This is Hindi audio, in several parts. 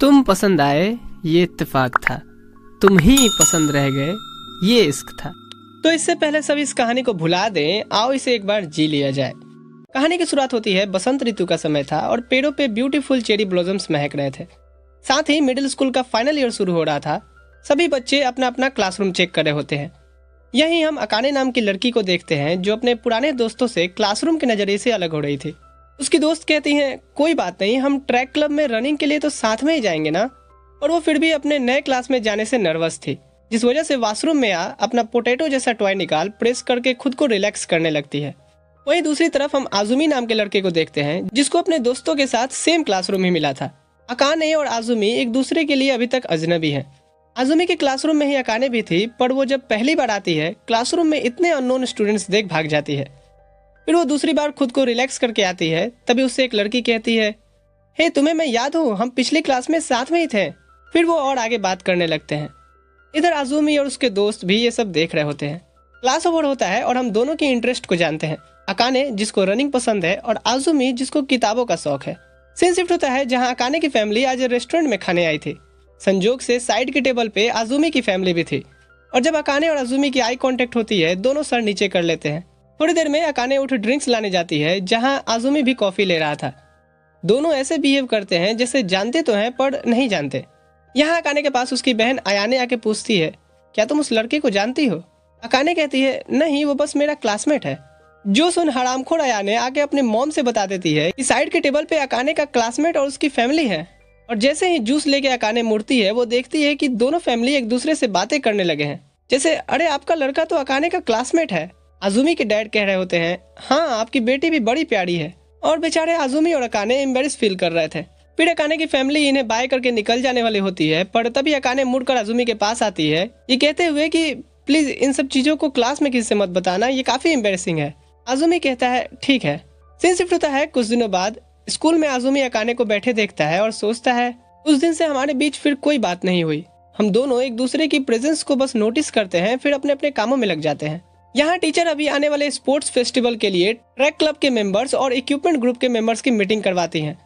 तुम पसंद आए ये इत्तेफाक था, तुम ही पसंद रह गए ये इश्क था। तो इससे पहले सब इस कहानी को भुला दें, आओ इसे एक बार जी लिया जाए। कहानी की शुरुआत होती है, बसंत ऋतु का समय था और पेड़ों पे ब्यूटीफुल चेरी ब्लॉसम्स महक रहे थे। साथ ही मिडिल स्कूल का फाइनल ईयर शुरू हो रहा था। सभी बच्चे अपना अपना क्लासरूम चेक कर रहे होते हैं। यहीं हम अकाने नाम की लड़की को देखते हैं जो अपने पुराने दोस्तों से क्लासरूम के नजरिए से अलग हो रही थी। उसकी दोस्त कहती हैं, कोई बात नहीं, हम ट्रैक क्लब में रनिंग के लिए तो साथ में ही जाएंगे ना। और वो फिर भी अपने नए क्लास में जाने से नर्वस थी, जिस वजह से वॉशरूम में अपना पोटैटो जैसा टॉय निकाल प्रेस करके खुद को रिलैक्स करने लगती है। वहीं दूसरी तरफ हम आजुमी नाम के लड़के को देखते हैं जिसको अपने दोस्तों के साथ सेम क्लासरूम ही मिला था। अकाने और आजुमी एक दूसरे के लिए अभी तक अजनबी हैं। आजुमी के क्लासरूम में ही अकाने भी थी, पर वो जब पहली बार आती है क्लासरूम में इतने अननोन स्टूडेंट्स देख भाग जाती है। फिर वो दूसरी बार खुद को रिलैक्स करके आती है, तभी उससे एक लड़की कहती है, हे तुम्हें मैं याद हूँ, हम पिछली क्लास में साथ में ही थे। फिर वो और आगे बात करने लगते हैं। इधर आजुमी और उसके दोस्त भी ये सब देख रहे होते हैं। क्लास ओवर होता है और हम दोनों की इंटरेस्ट को जानते हैं। अकाने जिसको रनिंग पसंद है और आजुमी जिसको किताबों का शौक है। सीन शिफ्ट होता है जहाँ अकाने की फैमिली आज रेस्टोरेंट में खाने आई थी। संजोग से साइड के टेबल पे आजुमी की फैमिली भी थी और जब अकाने और आजुमी की आई कांटेक्ट होती है, दोनों सर नीचे कर लेते हैं। थोड़ी देर में अकाने उठ ड्रिंक्स लाने जाती है जहां आजुमी भी कॉफी ले रहा था। दोनों ऐसे बिहेव करते हैं जैसे जानते तो हैं पर नहीं जानते। यहाँ अकाने के पास उसकी बहन अयाने आके पूछती है, क्या तुम उस लड़के को जानती हो? अकाने कहती है, नहीं, वो बस मेरा क्लासमेट है। जो सुन हरामखोर अयाने आके अपने मॉम से बता देती है कि साइड के टेबल पे अकाने का क्लासमेट और उसकी फैमिली है। और जैसे ही जूस लेके अकाने मुड़ती है, वो देखती है कि दोनों फैमिली एक दूसरे से बातें करने लगे हैं। जैसे, अरे आपका लड़का तो अकाने का क्लासमेट है। आजुमी के डैड कह रहे होते हैं, हाँ आपकी बेटी भी बड़ी प्यारी है। और बेचारे आजुमी और अकाने एम्बेरस फील कर रहे थे। फिर अकाने की फैमिली इन्हें बाय करके निकल जाने वाली होती है, पर तभी अकाने मुड़कर आजुमी के पास आती है, ये कहते हुए कि प्लीज इन सब चीजों को क्लास में किसी से मत बताना, ये काफी एम्बेरसिंग है। आजुमी कहता है, ठीक है। सीन शिफ्ट होता है कुछ दिनों बाद। स्कूल में आजुमी अकाने को बैठे देखता है और सोचता है, उस दिन से हमारे बीच फिर कोई बात नहीं हुई। हम दोनों एक दूसरे की प्रेजेंस को बस नोटिस करते हैं, फिर अपने अपने कामों में लग जाते हैं। यहाँ टीचर अभी आने वाले स्पोर्ट्स फेस्टिवल के लिए ट्रैक क्लब के मेंबर्स और इक्विपमेंट ग्रुप के मेंबर्स की मीटिंग करवाती हैं।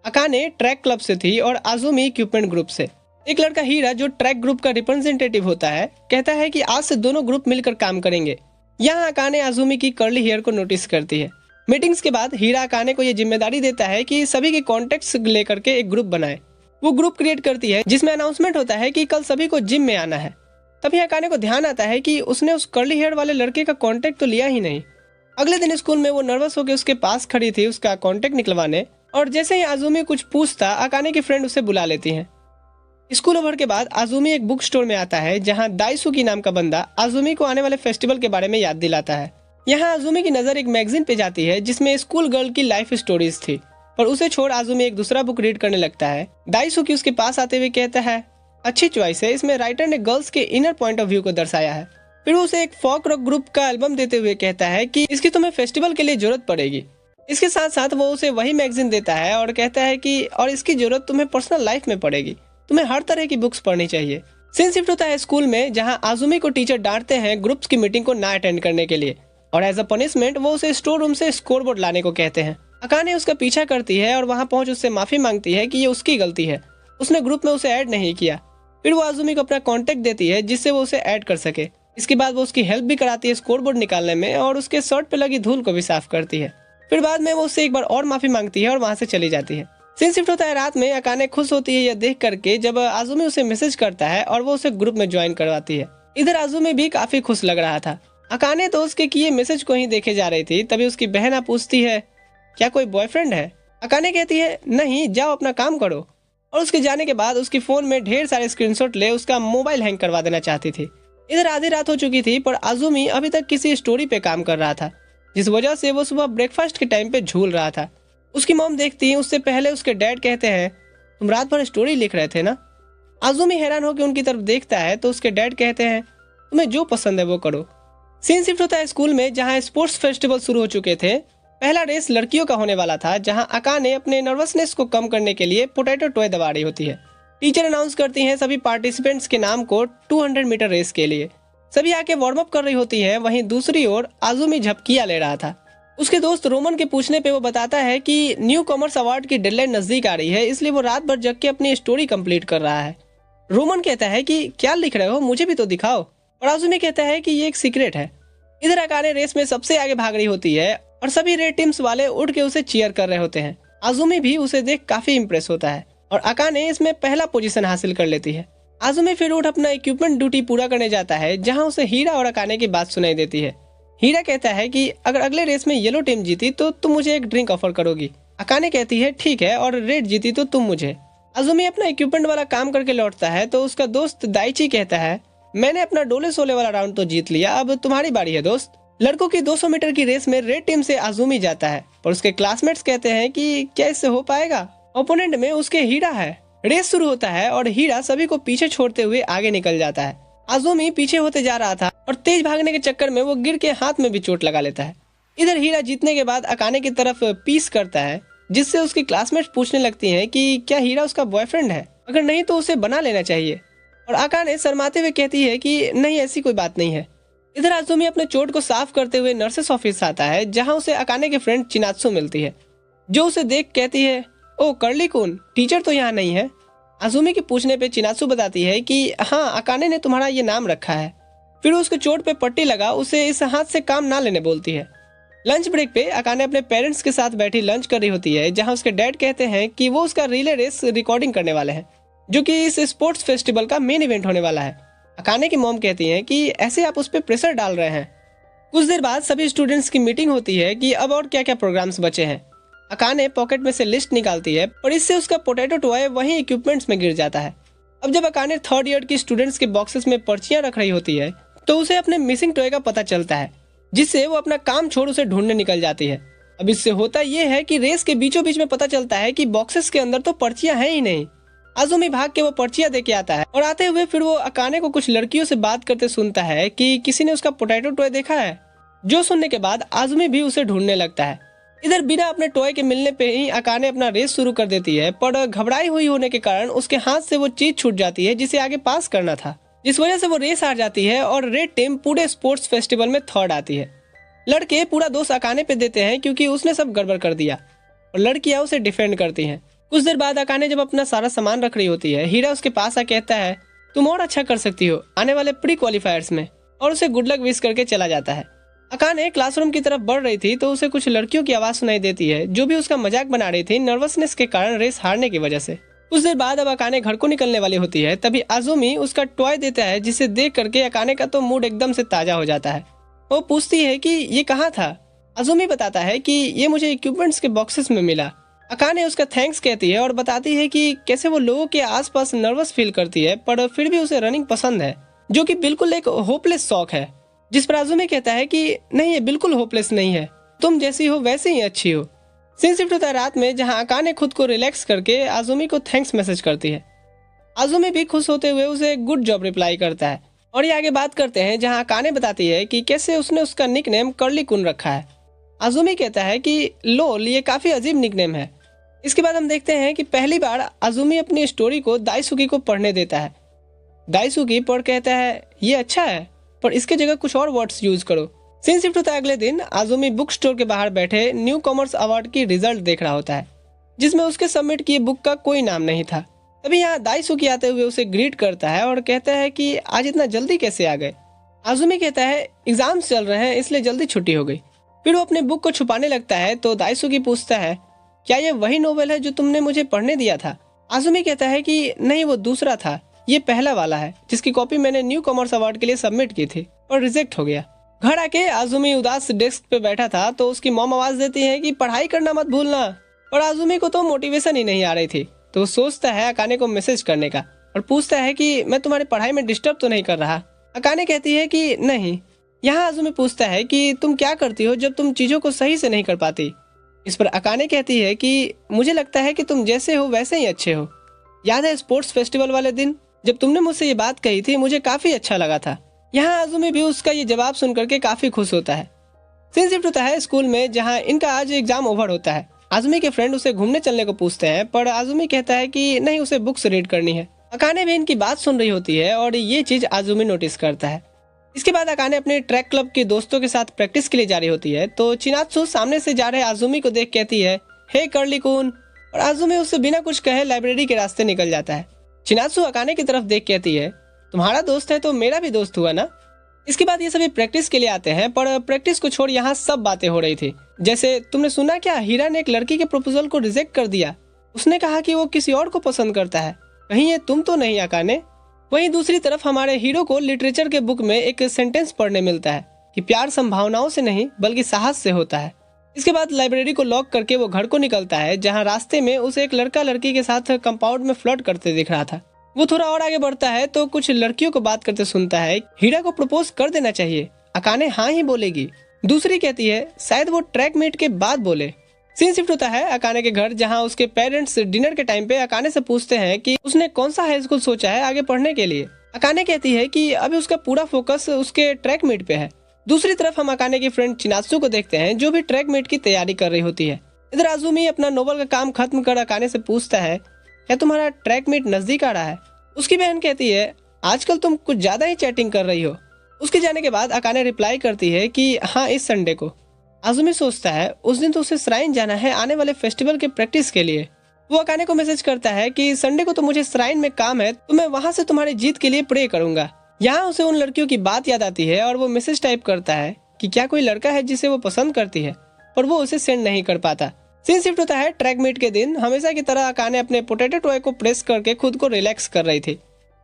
अकाने ट्रैक क्लब से थी और आजुमी इक्विपमेंट ग्रुप से। एक लड़का हीरा जो ट्रैक ग्रुप का रिप्रेजेंटेटिव होता है, कहता है कि आज से दोनों ग्रुप मिलकर काम करेंगे। यहाँ अकाने आजुमी की कर्ली हेयर को नोटिस करती है। मीटिंग्स के बाद हीरा अकाने को ये जिम्मेदारी देता है कि सभी के कॉन्टेक्ट्स लेकर के एक ग्रुप बनाए। वो ग्रुप क्रिएट करती है जिसमें अनाउंसमेंट होता है कि कल सभी को जिम में आना है। तभी अकाने को ध्यान आता है कि उसने उस कर्ली हेयर वाले लड़के का कांटेक्ट तो लिया ही नहीं। अगले दिन स्कूल में वो नर्वस होकर उसके पास खड़ी थी उसका कांटेक्ट निकलवाने, और जैसे ही आजुमी कुछ पूछता, अकाने की फ्रेंड उसे बुला लेती हैं। स्कूल ओवर के बाद आजुमी एक बुक स्टोर में आता है जहाँ दाइसुकी नाम का बंदा आजुमी को आने वाले फेस्टिवल के बारे में याद दिलाता है। यहाँ आजुमी की नजर एक मैगजीन पे जाती है जिसमें स्कूल गर्ल की लाइफ स्टोरीज थी, पर उसे छोड़ आजुमी एक दूसरा बुक रीड करने लगता है। दाइसुकी उसके पास आते हुए कहता है, अच्छी चॉइस है, इसमें राइटर ने गर्ल्स के इनर पॉइंट ऑफ व्यू को दर्शाया है। फिर वो उसे एक फोक रॉक ग्रुप का एल्बम देते हुए कहता है कि इसकी तुम्हें फेस्टिवल के लिए जरूरत पड़ेगी। इसके साथ साथ वो उसे वही मैगजीन देता है और कहता है कि और इसकी जरूरत तुम्हें पर्सनल लाइफ में पड़ेगी, तुम्हें हर तरह की बुक्स पढ़नी चाहिए। सीन शिफ्ट होता है स्कूल में जहाँ आजुमी को टीचर डांटते हैं ग्रुप्स की मीटिंग को ना अटेंड करने के लिए, और एज अ पनिशमेंट वो उसे स्टोर रूम से स्कोरबोर्ड लाने को कहते हैं। अकाने उसका पीछा करती है और वहाँ पहुँच उससे माफी मांगती है कि ये उसकी गलती है, उसने ग्रुप में उसे ऐड नहीं किया। फिर वो आजुमी को अपना कांटेक्ट देती है जिससे वो उसे ऐड कर सके। इसके बाद वो उसकी हेल्प भी कराती है स्कोरबोर्ड निकालने में और उसके शर्ट पे लगी धूल को भी साफ करती है। फिर बाद में वो उससे एक बार और माफी मांगती है और वहाँ से चली जाती है। सीन शिफ्ट होता है रात में। अकाने खुश होती है यह देख करके जब आजुमी उसे मैसेज करता है और वो उसे ग्रुप में ज्वाइन करवाती है। इधर आजुमी भी काफी खुश लग रहा था। अकाने तो उसके किए मैसेज को ही देखे जा रही थी, तभी उसकी बहन पूछती है, क्या कोई बॉयफ्रेंड है? अकाने कहती है, नहीं, जाओ अपना काम करो। और उसके जाने के बाद उसकी फोन में ढेर सारे स्क्रीनशॉट ले उसका मोबाइल हैंग करवा देना चाहती थी। इधर आधी रात हो चुकी थी, पर आजुमी अभी तक किसी स्टोरी पे काम कर रहा था, जिस वजह से वो सुबह ब्रेकफास्ट के टाइम पे झूल रहा था। उसकी मॉम देखती है, उससे पहले उसके डैड कहते हैं, तुम रात भर स्टोरी लिख रहे थे ना? आजुमी हैरान होकर उनकी तरफ देखता है तो उसके डैड कहते हैं, तुम्हें जो पसंद है वो करो। सीन शिफ्ट होता है स्कूल में जहाँ स्पोर्ट्स फेस्टिवल शुरू हो चुके थे। पहला रेस लड़कियों का होने वाला था जहां अकाने अपने नर्वसनेस को कम करने के लिए पोटैटो टॉय दबा रही होती है। टीचर अनाउंस करती हैं सभी पार्टिसिपेंट्स के नाम को 200 मीटर रेस के लिए। सभी आके वार्म अप कर रही होती है। वहीं दूसरी ओर आजुमी झपकियां ले रहा था। उसके दोस्त रोमन के पूछने पे वो बताता है कि न्यू कॉमर्स अवार्ड की डेडलाइन नजदीक आ रही है, इसलिए वो रात भर जग के अपनी स्टोरी कंप्लीट कर रहा है। रोमन कहता है कि क्या लिख रहे हो, मुझे भी तो दिखाओ। और आजुमी कहता है कि ये एक सीक्रेट है। इधर अकाने रेस में सबसे आगे भाग रही होती है और सभी रेड टीम्स वाले उठ के उसे चीयर कर रहे होते हैं। आजुमी भी उसे देख काफी इम्प्रेस होता है और अकाने इसमें पहला पोजीशन हासिल कर लेती है। आजुमी फिर उठ अपना इक्विपमेंट ड्यूटी पूरा करने जाता है, जहाँ उसे हीरा और अकाने की बात सुनाई देती है। हीरा कहता है कि अगर अगले रेस में येलो टीम जीती तो तुम मुझे एक ड्रिंक ऑफर करोगी। अकाने कहती है ठीक है, और रेड जीती तो तुम मुझे। आजुमी अपना इक्विपमेंट वाला काम करके लौटता है तो उसका दोस्त दाइची कहता है मैंने अपना डोले सोले वाला राउंड तो जीत लिया, अब तुम्हारी बारी है दोस्त। लड़कों की 200 मीटर की रेस में रेड टीम से आजुमी जाता है, पर उसके क्लासमेट्स कहते हैं कि क्या इससे हो पाएगा। ओपोनेंट में उसके हीरा है। रेस शुरू होता है और हीरा सभी को पीछे छोड़ते हुए आगे निकल जाता है। आजुमी पीछे होते जा रहा था और तेज भागने के चक्कर में वो गिर के हाथ में भी चोट लगा लेता है। इधर हीरा जीतने के बाद अकाने की तरफ पीस करता है, जिससे उसकी क्लासमेट्स पूछने लगती हैं कि क्या हीरा उसका बॉयफ्रेंड है, अगर नहीं तो उसे बना लेना चाहिए। और अकाने शर्माते हुए कहती है कि नहीं, ऐसी कोई बात नहीं है। इधर आजुमी अपने चोट को साफ करते हुए नर्सेस ऑफिस आता है, जहां उसे अकाने के फ्रेंड चिनात्सु मिलती है, जो उसे देख कहती है ओ कर्ली कुन, टीचर तो यहाँ नहीं है। आजुमी के पूछने पे चिनात्सु बताती है कि हाँ, अकाने ने तुम्हारा ये नाम रखा है। फिर उसके चोट पे पट्टी लगा उसे इस हाथ से काम ना लेने बोलती है। लंच ब्रेक पे अकाने अपने पेरेंट्स के साथ बैठी लंच कर रही होती है, जहां उसके डैड कहते हैं कि वो उसका रिले रेस रिकॉर्डिंग करने वाले हैं, जो कि इस स्पोर्ट्स फेस्टिवल का मेन इवेंट होने वाला है। अकाने की मॉम कहती हैं कि ऐसे आप उस पर प्रेशर डाल रहे हैं। कुछ देर बाद सभी स्टूडेंट्स की मीटिंग होती है कि अब और क्या क्या प्रोग्राम्स बचे हैं। अकाने पॉकेट में से लिस्ट निकालती है, पर इससे उसका पोटैटो टॉय वहीं इक्विपमेंट्स में गिर जाता है। अब जब अकाने थर्ड ईयर की स्टूडेंट्स के बॉक्सेस में पर्चियां रख रही होती है तो उसे अपने मिसिंग टॉय का पता चलता है, जिससे वो अपना काम छोड़ उसे ढूंढने निकल जाती है। अब इससे होता यह है कि रेस के बीचों बीच में पता चलता है कि बॉक्सेस के अंदर तो पर्चियां हैं ही नहीं। आजुमी भाग के वो पर्चियां दे के आता है और आते हुए फिर वो अकाने को कुछ लड़कियों से बात करते सुनता है कि किसी ने उसका पोटैटो टॉय देखा है, जो सुनने के बाद आजुमी भी उसे ढूंढने लगता है। इधर बिना अपने टॉय के मिलने पे ही अकाने अपना रेस शुरू कर देती है, पर घबराई हुई होने के कारण उसके हाथ से वो चीज छूट जाती है जिसे आगे पास करना था, जिस वजह से वो रेस हार जाती है और रेड टीम पूरे स्पोर्ट्स फेस्टिवल में थर्ड आती है। लड़के पूरा दोष अकाने पे देते हैं क्योंकि उसने सब गड़बड़ कर दिया, और लड़कियां उसे डिफेंड करती हैं। कुछ देर बाद अकाने जब अपना सारा सामान रख रही होती है, हीरा उसके पास आ कहता है तुम और अच्छा कर सकती हो आने वाले प्री क्वालिफायर्स में, और उसे गुड लक विश करके चला जाता है। अकाने क्लासरूम की तरफ बढ़ रही थी तो उसे कुछ लड़कियों की आवाज सुनाई देती है, जो भी उसका मजाक बना रही थी नर्वसनेस के कारण रेस हारने की वजह से। कुछ देर बाद अब अकाने घर को निकलने वाली होती है, तभी आजुमी उसका टॉय देता है, जिसे देख करके अकाने का तो मूड एकदम से ताजा हो जाता है। वो पूछती है कि ये कहाँ था। आजुमी बताता है कि ये मुझे इक्विपमेंट्स के बॉक्सेस में मिला। अकाने उसका थैंक्स कहती है और बताती है कि कैसे वो लोगों के आसपास नर्वस फील करती है, पर फिर भी उसे रनिंग पसंद है, जो कि बिल्कुल एक होपलेस शौक है। जिस पर आजुमी कहता है कि नहीं, ये बिल्कुल होपलेस नहीं है, तुम जैसी हो वैसे ही अच्छी हो। सीन शिफ्ट होता है रात में, जहां अकाने खुद को रिलैक्स करके आजुमी को थैंक्स मैसेज करती है। आजुमी भी खुश होते हुए उसे गुड जॉब रिप्लाई करता है, और ये आगे बात करते हैं जहां अकाने बताती है कि कैसे उसने उसका निकनेम कर्ली कुन रखा है। आजुमी कहता है कि लोल, ये काफी अजीब निकनेम है। इसके बाद हम देखते हैं कि पहली बार आजुमी अपनी स्टोरी को दाइसुकी को पढ़ने देता है। दाइसुकी पढ़ कहता है ये अच्छा है, पर इसके जगह कुछ और वर्ड्स यूज करो। सीन शिफ्ट होता है अगले दिन। आजुमी बुक स्टोर के बाहर बैठे न्यू कॉमर्स अवार्ड की रिजल्ट देख रहा होता है, जिसमें उसके सबमिट किए बुक का कोई नाम नहीं था। तभी यहाँ दाइसुकी आते हुए उसे ग्रीट करता है और कहता है कि आज इतना जल्दी कैसे आ गए। आजुमी कहता है एग्जाम्स चल रहे हैं इसलिए जल्दी छुट्टी हो गई। फिर वो अपने बुक को छुपाने लगता है तो दाइसुकी पूछता है क्या ये वही नोवेल है जो तुमने मुझे पढ़ने दिया था। आजुमी कहता है कि नहीं, वो दूसरा था, ये पहला वाला है, जिसकी कॉपी मैंने न्यू कॉमर्स अवार्ड के लिए सबमिट की थी और रिजेक्ट हो गया। घर आके आजुमी उदास डेस्क पे बैठा था तो उसकी मॉम आवाज देती है कि पढ़ाई करना मत भूलना, और आजुमी को तो मोटिवेशन ही नहीं आ रही थी, तो वो सोचता है अकाने को मैसेज करने का और पूछता है कि मैं तुम्हारी पढ़ाई में डिस्टर्ब तो नहीं कर रहा। अकाने कहती है कि नहीं। यहाँ आजुमी पूछता है कि तुम क्या करती हो जब तुम चीजों को सही से नहीं कर पाती। इस पर अकाने कहती है कि मुझे लगता है कि तुम जैसे हो वैसे ही अच्छे हो। याद है स्पोर्ट्स फेस्टिवल वाले दिन जब तुमने मुझसे ये बात कही थी, मुझे काफी अच्छा लगा था। यहाँ आजुमी भी उसका ये जवाब सुन करके काफी खुश होता है। सीन शिफ्ट होता है स्कूल में, जहाँ इनका आज एग्जाम ओवर होता है। आजुमी के फ्रेंड उसे घूमने चलने को पूछते हैं, पर आजुमी कहता है कि नहीं, उसे बुक्स रीड करनी है। अकाने भी इनकी बात सुन रही होती है और ये चीज आजुमी नोटिस करता है। इसके बाद अकाने अपने ट्रैक क्लब के दोस्तों के साथ प्रैक्टिस के लिए जा रही होती है तो चिनात्सु सामने से जा रहे आजुमी को देख कहती है, हे कर्ली कुन, और आजुमी उससे बिना कुछ कहे लाइब्रेरी के रास्ते निकल जाता है। चिनात्सु अकाने की तरफ देख कहती है, तुम्हारा दोस्त है तो मेरा भी दोस्त हुआ ना। इसके बाद ये सभी प्रैक्टिस के लिए आते हैं, पर प्रैक्टिस को छोड़ यहाँ सब बातें हो रही थी। जैसे, तुमने सुना क्या, हीरा ने एक लड़की के प्रपोजल को रिजेक्ट कर दिया। उसने कहा कि वो किसी और को पसंद करता है। कहीं ये तुम तो नहीं अकाने? वहीं दूसरी तरफ हमारे हीरो को लिटरेचर के बुक में एक सेंटेंस पढ़ने मिलता है कि प्यार संभावनाओं से नहीं बल्कि साहस से होता है। इसके बाद लाइब्रेरी को लॉक करके वो घर को निकलता है, जहाँ रास्ते में उसे एक लड़का लड़की के साथ कंपाउंड में फ्लर्ट करते दिख रहा था। वो थोड़ा और आगे बढ़ता है तो कुछ लड़कियों को बात करते सुनता है, हीरा को प्रपोज कर देना चाहिए। अकाने हाँ ही बोलेगी। दूसरी कहती है शायद वो ट्रैक मीट के बाद बोले। सीन शिफ्ट होता है अकाने के घर, जहां उसके पेरेंट्स डिनर के टाइम पे अकाने से पूछते हैं कि उसने कौन सा हाई स्कूल सोचा है आगे पढ़ने के लिए। अकाने कहती है कि अभी उसका पूरा फोकस उसके ट्रैक मीट पे है। दूसरी तरफ हम अकाने की फ्रेंड चिनात्सु को देखते हैं, जो भी ट्रैक मीट की तैयारी कर रही होती है। इधर आजुमी अपना नोवेल का काम खत्म कर अकाने से पूछता है, क्या तुम्हारा ट्रैक मीट नजदीक आ रहा है? उसकी बहन कहती है, आजकल तुम कुछ ज्यादा ही चैटिंग कर रही हो। उसके जाने के बाद अकाने रिप्लाई करती है कि हाँ, इस संडे को। आजुमी सोचता है उस दिन तो उसे श्राइन जाना है आने वाले फेस्टिवल के प्रैक्टिस के लिए। वो अकाने को मैसेज करता है कि संडे को तो मुझे श्राइन में काम है, तो मैं वहां से तुम्हारी जीत के लिए प्रे करूंगा। यहाँ उसे उन लड़कियों की बात याद आती है और वो मैसेज टाइप करता है कि क्या कोई लड़का है जिसे वो पसंद करती है, पर वो उसे सेंड नहीं कर पाता। सीन शिफ्ट होता है ट्रैक मीट के दिन। हमेशा की तरह अकाने अपने पोटैटो टॉय को प्रेस करके खुद को रिलैक्स कर रही थी।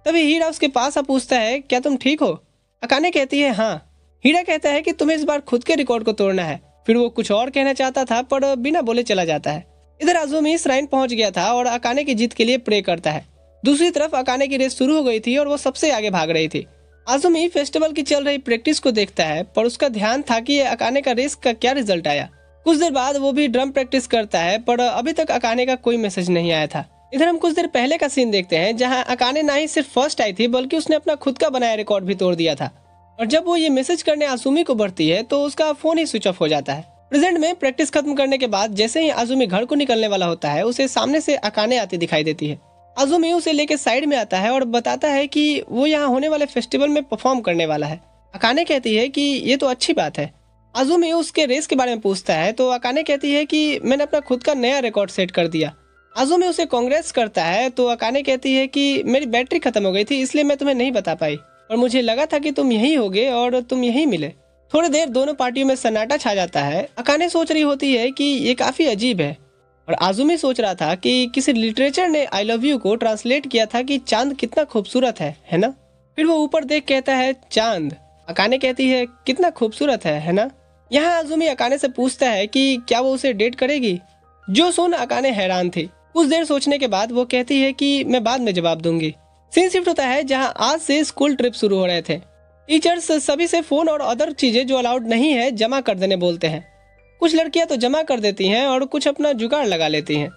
तभी हीरा उसके पास आ पूछता है, क्या तुम ठीक हो? अकाने कहती है हाँ। हीरा कहता है कि तुम्हें इस बार खुद के रिकॉर्ड को तोड़ना है। फिर वो कुछ और कहना चाहता था पर बिना बोले चला जाता है। इधर आजुमी श्राइन पहुंच गया था और अकाने की जीत के लिए प्रे करता है। दूसरी तरफ अकाने की रेस शुरू हो गई थी और वो सबसे आगे भाग रही थी। आजुमी फेस्टिवल की चल रही प्रैक्टिस को देखता है, पर उसका ध्यान था कि अकाने का रेस का क्या रिजल्ट आया। कुछ देर बाद वो भी ड्रम प्रैक्टिस करता है, पर अभी तक अकाने का कोई मैसेज नहीं आया था। इधर हम कुछ देर पहले का सीन देखते हैं, जहां अकाने ना ही सिर्फ फर्स्ट आई थी बल्कि उसने अपना खुद का बनाया रिकॉर्ड भी तोड़ दिया था। और जब वो ये मैसेज करने आजुमी को बढ़ती है तो उसका फोन ही स्विच ऑफ हो जाता है। प्रेजेंट में प्रैक्टिस खत्म करने के बाद जैसे ही आजुमी घर को निकलने वाला होता है, उसे सामने से अकाने आती दिखाई देती है। आजुमी उसे लेके साइड में आता है और बताता है कि वो यहाँ होने वाले फेस्टिवल में परफॉर्म करने वाला है। अकाने कहती है कि ये तो अच्छी बात है। आजुमी उसके रेस के बारे में पूछता है तो अकाने कहती है कि मैंने अपना खुद का नया रिकॉर्ड सेट कर दिया। आजुमी उसे कांग्रेस करता है तो अकाने कहती है कि मेरी बैटरी खत्म हो गई थी, इसलिए मैं तुम्हें नहीं बता पाई, और मुझे लगा था कि तुम यही होगे और तुम यही मिले। थोड़ी देर दोनों पार्टियों में सन्नाटा छा जाता है। अकाने सोच रही होती है कि ये काफी अजीब है, और आजुमी सोच रहा था कि किसी लिटरेचर ने आई लव यू को ट्रांसलेट किया था कि चांद कितना खूबसूरत है ना। फिर वो ऊपर देख कहता है चांद। अकाने कहती है कितना खूबसूरत है ना। यहाँ आजुमी अकाने से पूछता है कि क्या वो उसे डेट करेगी। जो सुन अकाने हैरान थी। कुछ देर सोचने के बाद वो कहती है कि मैं बाद में जवाब दूंगी। सीन शिफ्ट होता है जहाँ आज से स्कूल ट्रिप शुरू हो रहे थे। टीचर्स सभी से फोन और अदर चीजें जो अलाउड नहीं है जमा कर देने बोलते हैं। कुछ लड़कियां तो जमा कर देती हैं और कुछ अपना जुगाड़ लगा लेती हैं।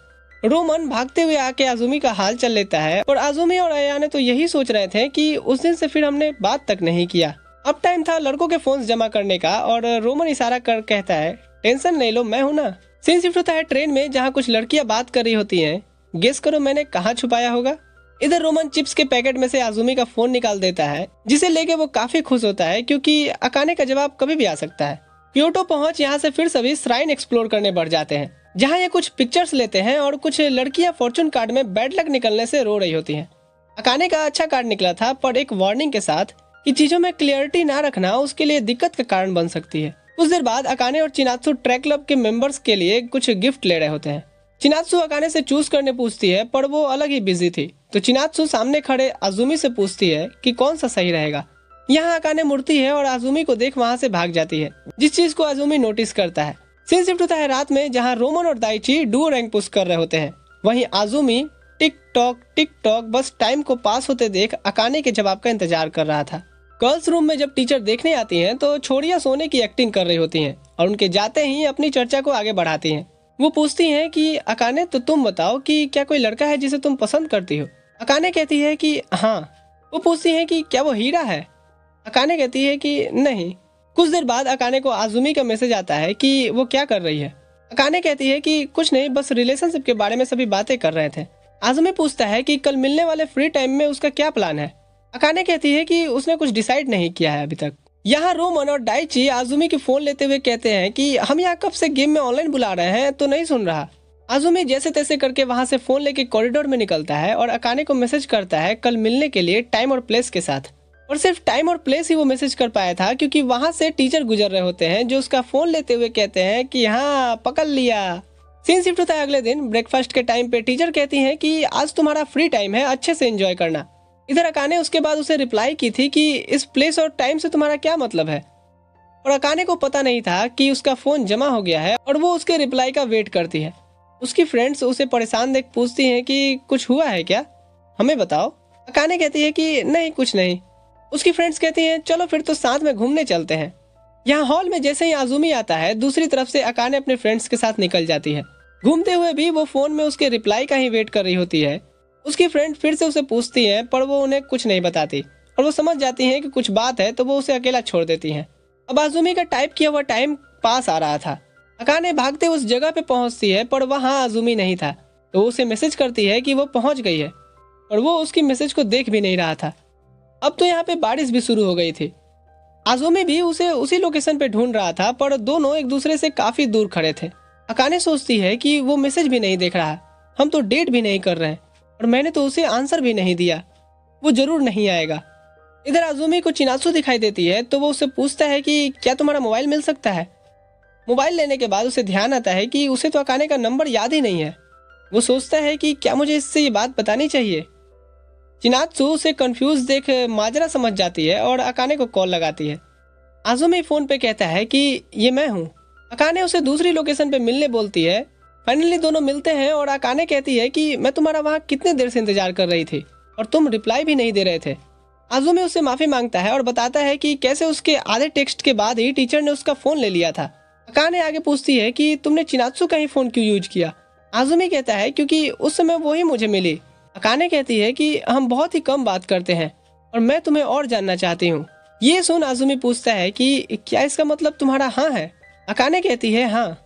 रोमन भागते हुए आके आजुमी का हाल चल लेता है, और आजुमी और अयाने तो यही सोच रहे थे कि उस दिन से फिर हमने बात तक नहीं किया। अब टाइम था लड़कों के फोन जमा करने का, और रोमन इशारा कर कहता है टेंशन नहीं लो, मैं हूँ ना। सीन शिफ्ट होता है ट्रेन में, जहाँ कुछ लड़कियां बात कर रही होती हैं। गेस करो मैंने कहाँ छुपाया होगा। इधर रोमन चिप्स के पैकेट में से आजुमी का फोन निकाल देता है, जिसे लेके वो काफी खुश होता है क्योंकि अकाने का जवाब कभी भी आ सकता है। क्योटो पहुंच यहाँ से फिर सभी श्राइन एक्सप्लोर करने बढ़ जाते हैं, जहाँ ये कुछ पिक्चर्स लेते हैं और कुछ लड़कियां फॉर्चून कार्ड में बैड लक निकलने से रो रही होती हैं। अकाने का अच्छा कार्ड निकला था, पर एक वार्निंग के साथ कि चीजों में क्लियरिटी ना रखना उसके लिए दिक्कत का कारण बन सकती है। कुछ देर बाद अकाने और चिनात्सु ट्रैक क्लब के मेंबर्स के लिए कुछ गिफ्ट ले रहे होते हैं। चिनात्सु अकाने से चूज करने पूछती है, पर वो अलग ही बिजी थी, तो चिनात्सु सामने खड़े आजुमी से पूछती है कि कौन सा सही रहेगा। यहाँ अकाने मुड़ती है और आजुमी को देख वहाँ से भाग जाती है, जिस चीज को आजुमी नोटिस करता है। सीन शिफ्ट होता है रात में, जहाँ रोमन और दाइची डुओ रैंक पुश कर रहे होते हैं। वहीं आजुमी टिक टॉक बस टाइम को पास होते देख अकाने के जवाब का इंतजार कर रहा था। गर्ल्स रूम में जब टीचर देखने आती हैं तो छोड़ियां सोने की एक्टिंग कर रही होती हैं और उनके जाते ही अपनी चर्चा को आगे बढ़ाती हैं। वो पूछती हैं कि अकाने तो तुम बताओ कि क्या कोई लड़का है जिसे तुम पसंद करती हो। अकाने कहती है कि हाँ। वो पूछती हैं कि क्या वो हीरा है। अकाने कहती है कि नहीं। कुछ देर बाद अकाने को आजुमी का मैसेज आता है कि वो क्या कर रही है। अकाने कहती है कि कुछ नहीं, बस रिलेशनशिप के बारे में सभी बातें कर रहे थे। आजुमी पूछता है कि कल मिलने वाले फ्री टाइम में उसका क्या प्लान है। अकाने कहती है कि उसने कुछ डिसाइड नहीं किया है अभी तक। यहाँ रोमन और डाइची आजुमी की फोन लेते हुए कहते हैं कि हम यहाँ कब से गेम में ऑनलाइन बुला रहे हैं तो नहीं सुन रहा। आजुमी जैसे तैसे करके वहाँ से फोन लेके कॉरिडोर में निकलता है और अकाने को मैसेज करता है कल मिलने के लिए टाइम और प्लेस के साथ। और सिर्फ टाइम और प्लेस ही वो मैसेज कर पाया था क्योंकि वहाँ से टीचर गुजर रहे होते हैं जो उसका फोन लेते हुए कहते हैं कि हाँ पकड़ लिया। सीन शिफ्ट होता है अगले दिन। ब्रेकफास्ट के टाइम पे टीचर कहती हैं कि आज तुम्हारा फ्री टाइम है, अच्छे से एंजॉय करना। इधर अकाने उसके बाद उसे रिप्लाई की थी कि इस प्लेस और टाइम से तुम्हारा क्या मतलब है। और अकाने को पता नहीं था कि उसका फोन जमा हो गया है और वो उसके रिप्लाई का वेट करती है। उसकी फ्रेंड्स उसे परेशान देख पूछती हैं कि कुछ हुआ है क्या, हमें बताओ। अकाने कहती है कि नहीं कुछ नहीं। उसकी फ्रेंड्स कहती हैं चलो फिर तो साथ में घूमने चलते हैं। यहाँ हॉल में जैसे ही आजुमी आता है दूसरी तरफ से अकाने अपने फ्रेंड्स के साथ निकल जाती है। घूमते हुए भी वो फोन में उसके रिप्लाई का ही वेट कर रही होती है। उसकी फ्रेंड फिर से उसे पूछती हैं पर वो उन्हें कुछ नहीं बताती और वो समझ जाती हैं कि कुछ बात है तो वो उसे अकेला छोड़ देती हैं। अब आजुमी का टाइप किया हुआ टाइम पास आ रहा था। अकाने भागते उस जगह पे पहुंचती है पर वहाँ आजुमी नहीं था तो उसे मैसेज करती है कि वो पहुंच गई है और वो उसकी मैसेज को देख भी नहीं रहा था। अब तो यहाँ पे बारिश भी शुरू हो गई थी। आजुमी भी उसे उसी लोकेशन पे ढूंढ रहा था पर दोनों एक दूसरे से काफी दूर खड़े थे। अकाने सोचती है कि वो मैसेज भी नहीं देख रहा, हम तो डेट भी नहीं कर रहे हैं और मैंने तो उसे आंसर भी नहीं दिया, वो जरूर नहीं आएगा। इधर आजुमी को चिनात्सु दिखाई देती है तो वो उससे पूछता है कि क्या तुम्हारा मोबाइल मिल सकता है। मोबाइल लेने के बाद उसे ध्यान आता है कि उसे तो अकाने का नंबर याद ही नहीं है। वो सोचता है कि क्या मुझे इससे ये बात बतानी चाहिए। चिनात्सु उसे कंफ्यूज देख माजरा समझ जाती है और अकाने को कॉल लगाती है। आजुमी फोन पे कहता है कि ये मैं हूँ। अकाने उसे दूसरी लोकेशन पे मिलने बोलती है। फाइनली दोनों मिलते हैं और अकाने कहती है कि मैं तुम्हारा वहाँ कितने देर से इंतजार कर रही थी और तुम रिप्लाई भी नहीं दे रहे थे। आजुमी उससे माफी मांगता है और बताता है कि कैसे उसके आधे टेक्स्ट के बाद ही टीचर ने उसका फोन ले लिया था। अकाने आगे पूछती है कि तुमने चिनात्सु का ही फोन क्यों यूज किया। आजुमी कहता है क्योंकि उस समय वो ही मुझे मिली। अकाने कहती है कि हम बहुत ही कम बात करते हैं और मैं तुम्हें और जानना चाहती हूँ। ये सुन आजुमी पूछता है कि क्या इसका मतलब तुम्हारा हाँ है। अकाने कहती है हाँ।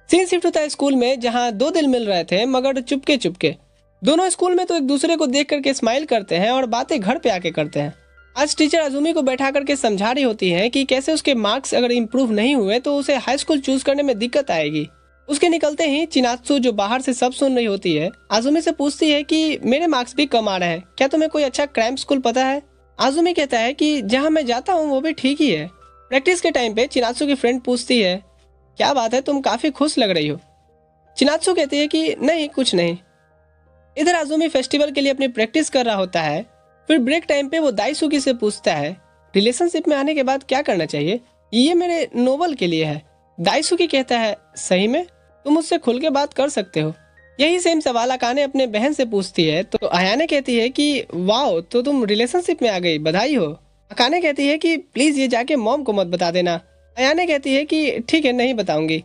सीन शिफ्ट होता है स्कूल में जहाँ दो दिल मिल रहे थे मगर चुपके चुपके। दोनों स्कूल में तो एक दूसरे को देख करके स्माइल करते हैं और बातें घर पे आके करते हैं। आज टीचर आजुमी को बैठा करके समझा रही होती है कि कैसे उसके मार्क्स अगर इम्प्रूव नहीं हुए तो उसे हाई स्कूल चूज करने में दिक्कत आएगी। उसके निकलते ही चिनात्सु जो बाहर से सब सुन रही होती है आजुमी से पूछती है कि मेरे मार्क्स भी कम आ रहे हैं, क्या तुम्हें कोई अच्छा क्राइम स्कूल पता है। आजुमी कहता है कि जहाँ मैं जाता हूँ वो भी ठीक ही है। प्रैक्टिस के टाइम पे चिनात्सु की फ्रेंड पूछती है क्या बात है, तुम काफी खुश लग रही हो। चिनात्सु कहती है कि नहीं कुछ नहीं। इधर आजुमी फेस्टिवल के लिए अपनी प्रैक्टिस कर रहा होता है। फिर ब्रेक टाइम पे वो दाइसुकी से पूछता है रिलेशनशिप में आने के बाद क्या करना चाहिए, ये मेरे नोवेल के लिए है। दाइसुकी कहता है सही में, तुम मुझसे खुल के बात कर सकते हो। यही सेम सवाल अकाने अपने बहन से पूछती है तो अयाने कहती है कि वाओ तो तुम रिलेशनशिप में आ गई, बधाई हो। अकाने कहती है कि प्लीज ये जाके मॉम को मत बता देना। अयाने कहती है कि ठीक है नहीं बताऊंगी।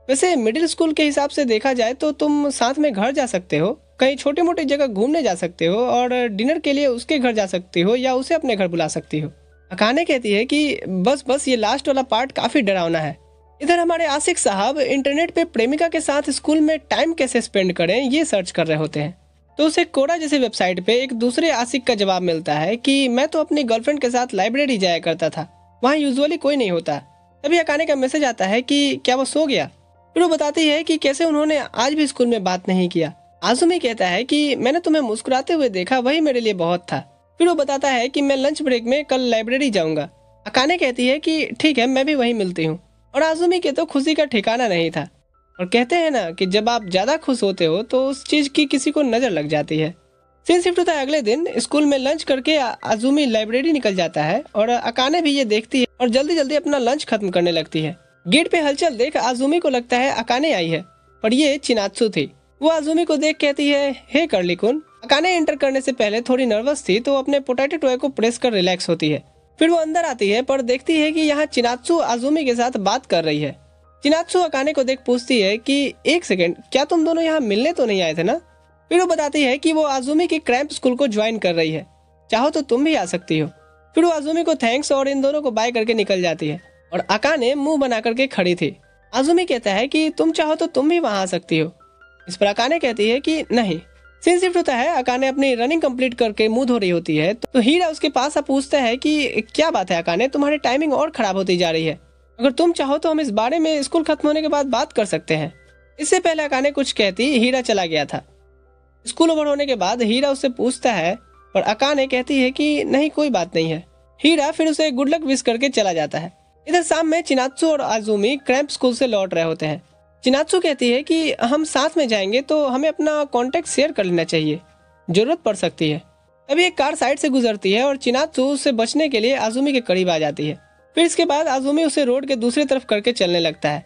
वैसे मिडिल स्कूल के हिसाब से देखा जाए तो तुम साथ में घर जा सकते हो, कहीं छोटी मोटी जगह घूमने जा सकते हो और डिनर के लिए उसके घर जा सकती हो या उसे अपने घर बुला सकती हो। अकाने कहती है कि बस ये लास्ट वाला पार्ट काफी डरावना है। इधर हमारे आशिक साहब इंटरनेट पे प्रेमिका के साथ स्कूल में टाइम कैसे स्पेंड करें ये सर्च कर रहे होते हैं तो उसे कोरा जैसे वेबसाइट पे एक दूसरे आशिक का जवाब मिलता है कि मैं तो अपनी गर्लफ्रेंड के साथ लाइब्रेरी जाया करता था, वहाँ यूजुअली कोई नहीं होता। तभी अकाने का मैसेज आता है कि क्या वो सो गया। फिर वो बताती है कि कैसे उन्होंने आज भी स्कूल में बात नहीं किया। आजुमी कहता है कि मैंने तुम्हें मुस्कुराते हुए देखा, वही मेरे लिए बहुत था। फिर वो बताता है कि मैं लंच ब्रेक में कल लाइब्रेरी जाऊंगा। अकाने कहती है कि ठीक है मैं भी वहीं मिलती हूँ। और आजुमी के तो खुशी का ठिकाना नहीं था। और कहते हैं ना कि जब आप ज्यादा खुश होते हो तो उस चीज की किसी को नजर लग जाती है। सीन शिफ्ट होता है अगले दिन। स्कूल में लंच करके आजुमी लाइब्रेरी निकल जाता है और अकाने भी ये देखती है और जल्दी जल्दी अपना लंच खत्म करने लगती है। गेट पे हलचल देख आजुमी को लगता है अकाने आई है पर ये चिनात्सु थी। वो आजुमी को देख कहती है हे कर्ली कुन। अकाने एंटर करने से पहले थोड़ी नर्वस थी तो अपने पोटैटो टॉय को प्रेस कर रिलैक्स होती है। फिर वो अंदर आती है पर देखती है कि यहाँ चिनात्सु आजुमी के साथ बात कर रही है। चिनात्सु अकाने को देख पूछती है कि एक सेकंड, क्या तुम दोनों यहाँ मिलने तो नहीं आए थे ना। फिर वो बताती है कि वो आजुमी की क्रैम्प स्कूल को ज्वाइन कर रही है, चाहो तो तुम भी आ सकती हो। फिर वो आजुमी को थैंक्स और इन दोनों को बाय करके निकल जाती है और अकाने मुंह बना करके खड़ी थी। आजुमी कहता है कि तुम चाहो तो तुम भी वहाँ आ सकती हो। इस पर अकाने कहती है कि नहीं, सीन शिफ्ट होता है, अकाने अपनी रनिंग कंप्लीट करके मुंह धो रही होती है तो हीरा उसके पास पूछता है कि क्या बात है अकाने, तुम्हारी टाइमिंग और खराब होती जा रही है। अगर तुम चाहो तो हम इस बारे में स्कूल खत्म होने के बाद बात कर सकते हैं। इससे पहले अकाने कुछ कहती हीरा चला गया था। स्कूल ओवर होने के बाद हीरा उससे पूछता है पर अकाने कहती है कि नहीं कोई बात नहीं है। हीरा फिर उसे गुड लक विश करके चला जाता है। इधर शाम में चिनात्सु और आजुमी क्रैम्प स्कूल से लौट रहे होते हैं। चिनात्सु कहती है कि हम साथ में जाएंगे तो हमें अपना कांटेक्ट शेयर कर लेना चाहिए, जरूरत पड़ सकती है। तभी एक कार साइड से गुजरती है और चिनात्सु उससे बचने के लिए आजुमी के करीब आ जाती है। फिर इसके बाद आजुमी उसे रोड के दूसरी तरफ करके चलने लगता है।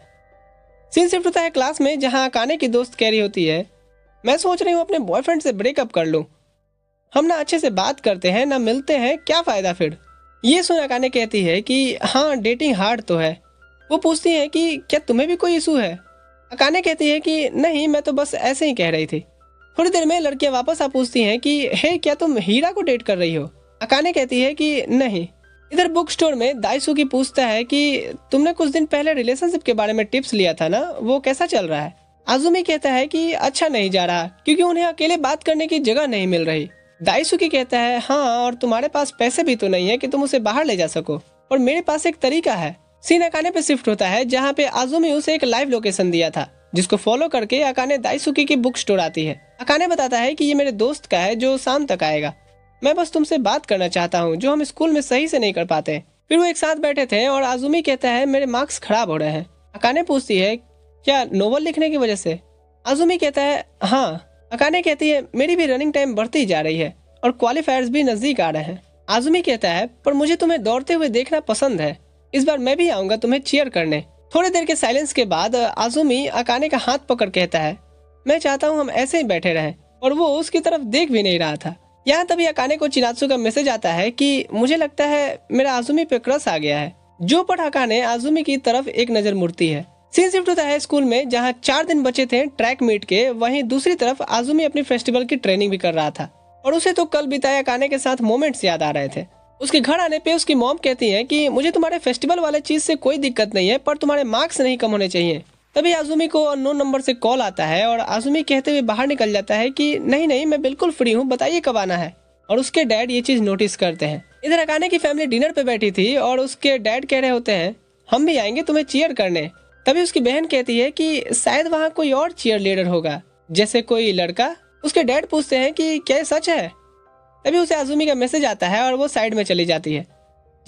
सीन शिफ्ट होता है क्लास में, जहाँ अकाने की दोस्त कह रही होती है मैं सोच रही हूँ अपने बॉयफ्रेंड से ब्रेकअप कर लूँ। हम ना अच्छे से बात करते हैं ना मिलते हैं, क्या फायदा फिर। ये सुन अकाने कहती है कि हाँ डेटिंग हार्ड तो है। वो पूछती है कि क्या तुम्हें भी कोई इशू है। अकाने कहती है कि नहीं मैं तो बस ऐसे ही कह रही थी। थोड़ी देर में लड़कियां वापस आ पूछती हैं कि हे क्या तुम हीरा को डेट कर रही हो। अकाने कहती है कि नहीं। इधर बुक स्टोर में दाइसुकी पूछता है कि तुमने कुछ दिन पहले रिलेशनशिप के बारे में टिप्स लिया था ना, वो कैसा चल रहा है। आजुमी कहता है कि अच्छा नहीं जा रहा क्योंकि उन्हें अकेले बात करने की जगह नहीं मिल रही। दाइसुकी कहता है हाँ और तुम्हारे पास पैसे भी तो नहीं है कि तुम उसे बाहर ले जा सको, और मेरे पास एक तरीका है। सीन अकाने पे शिफ्ट होता है, जहाँ पे आजुमी उसे एक लाइव लोकेशन दिया था, जिसको फॉलो करके अकाने दाइसुकी की बुक स्टोर आती है। अकाने बताता है कि ये मेरे दोस्त का है जो शाम तक आएगा। मैं बस तुमसे बात करना चाहता हूँ, जो हम स्कूल में सही से नहीं कर पाते। फिर वो एक साथ बैठे थे और आजुमी कहता है मेरे मार्क्स खराब हो रहे हैं। अकाने पूछती है क्या नोवेल लिखने की वजह से। आजुमी कहता है हाँ। अकाने कहती है मेरी भी रनिंग टाइम बढ़ती जा रही है और क्वालिफायर्स भी नजदीक आ रहे हैं। आजुमी कहता है पर मुझे तुम्हें दौड़ते हुए देखना पसंद है, इस बार मैं भी आऊंगा तुम्हें चीयर करने। थोड़ी देर के साइलेंस के बाद आजुमी अकाने का हाथ पकड़ कहता है मैं चाहता हूँ हम ऐसे ही बैठे रहें, और वो उसकी तरफ देख भी नहीं रहा था। यहाँ तभी अकाने को चिनात्सु का मैसेज आता है कि मुझे लगता है मेरा आजुमी पे क्रश आ गया है। जो पढ़ अकाने आजुमी की तरफ एक नजर मुड़ती है। सीन शिफ्ट होता है स्कूल में, जहाँ 4 दिन बचे थे ट्रैक मीट के। वहीं दूसरी तरफ आजुमी अपनी फेस्टिवल की ट्रेनिंग भी कर रहा था और उसे तो कल बिताए अकाने के साथ मोमेंट्स याद आ रहे थे। उसके घर आने पे उसकी मॉम कहती है कि मुझे तुम्हारे फेस्टिवल वाले चीज से कोई दिक्कत नहीं है, पर तुम्हारे मार्क्स नहीं कम होने चाहिए। तभी आजुमी को अननोन नंबर से कॉल आता है और आजुमी कहते हुए बाहर निकल जाता है कि नहीं नहीं मैं बिल्कुल फ्री हूँ, बताइए कब आना है। और उसके डैड ये चीज नोटिस करते हैं। इधर अकाने की फैमिली डिनर पे बैठी थी और उसके डैड कह रहे होते हैं हम भी आएंगे तुम्हें चीयर करने। तभी उसकी बहन कहती है कि शायद वहाँ कोई और चीयर लीडर होगा, जैसे कोई लड़का। उसके डैड पूछते हैं कि क्या सच है। तभी उसे आजुमी का मैसेज आता है और वो साइड में चली जाती है,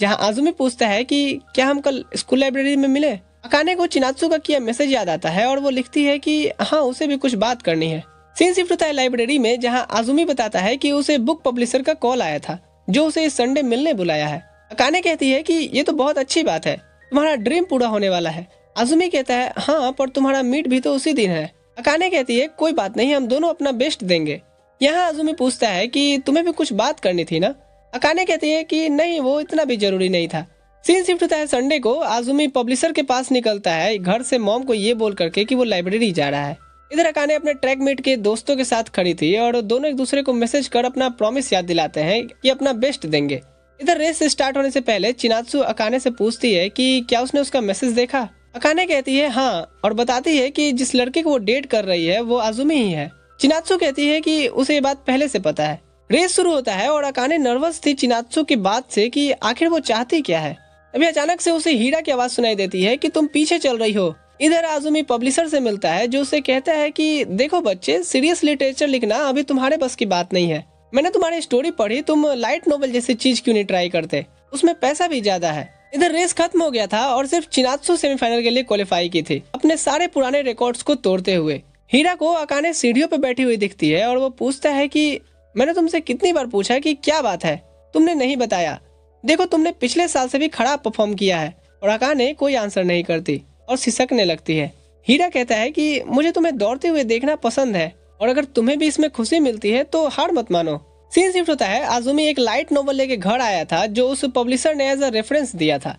जहाँ आजुमी पूछता है कि क्या हम कल स्कूल लाइब्रेरी में मिले। अकाने को चिनात्सु का किया मैसेज याद आता है और वो लिखती है कि हाँ उसे भी कुछ बात करनी है। सीन शिफ्ट होता है लाइब्रेरी में, जहाँ आजुमी बताता है कि उसे बुक पब्लिशर का कॉल आया था जो उसे इस संडे मिलने बुलाया है। अकाने कहती है कि ये तो बहुत अच्छी बात है, तुम्हारा ड्रीम पूरा होने वाला है। आजुमी कहता है हाँ पर तुम्हारा मीट भी तो उसी दिन है। अकाने कहती है कोई बात नहीं, हम दोनों अपना बेस्ट देंगे। यहाँ आजुमी पूछता है कि तुम्हें भी कुछ बात करनी थी ना। अकाने कहती है कि नहीं वो इतना भी जरूरी नहीं था। सीन शिफ्ट होता है संडे को। आजुमी पब्लिशर के पास निकलता है घर से मॉम को ये बोल करके कि वो लाइब्रेरी जा रहा है। इधर अकाने अपने ट्रैक मीट के दोस्तों के साथ खड़ी थी और दोनों एक दूसरे को मैसेज कर अपना प्रॉमिस याद दिलाते हैं कि अपना बेस्ट देंगे। इधर रेस स्टार्ट होने से पहले चिनात्सु अकाने से पूछती है कि क्या उसने उसका मैसेज देखा। अकाने कहती है हाँ और बताती है कि जिस लड़के को वो डेट कर रही है वो आजुमी ही है। चिनात्सु कहती है कि उसे ये बात पहले से पता है। रेस शुरू होता है और अकाने नर्वस थी चिनात्सु की बात से कि आखिर वो चाहती क्या है। अभी अचानक से उसे हीरा की आवाज सुनाई देती है कि तुम पीछे चल रही हो। इधर आजुमी पब्लिशर से मिलता है जो उसे कहता है कि देखो बच्चे, सीरियस लिटरेचर लिखना अभी तुम्हारे बस की बात नहीं है। मैंने तुम्हारी स्टोरी पढ़ी, तुम लाइट नोवेल जैसी चीज क्यों नहीं ट्राई करते, उसमें पैसा भी ज्यादा है। इधर रेस खत्म हो गया था और सिर्फ चिनात्सु सेमीफाइनल के लिए क्वालिफाई की थी, अपने सारे पुराने रिकॉर्ड्स को तोड़ते हुए। हीरा को अकाने सीढ़ियों पे बैठी हुई दिखती है और वो पूछता है कि मैंने तुमसे कितनी बार पूछा कि क्या बात है, तुमने नहीं बताया। देखो तुमने पिछले साल से भी खराब परफॉर्म किया है। और अकाने कोई आंसर नहीं करती और सिसकने लगती है। हीरा कहता है कि मुझे तुम्हें दौड़ते हुए देखना पसंद है और अगर तुम्हें भी इसमें खुशी मिलती है तो हार मत मानो। सीन शिफ्ट होता है। आजुमी एक लाइट नोवेल लेके घर आया था जो उस पब्लिशर ने एज अ रेफरेंस दिया था।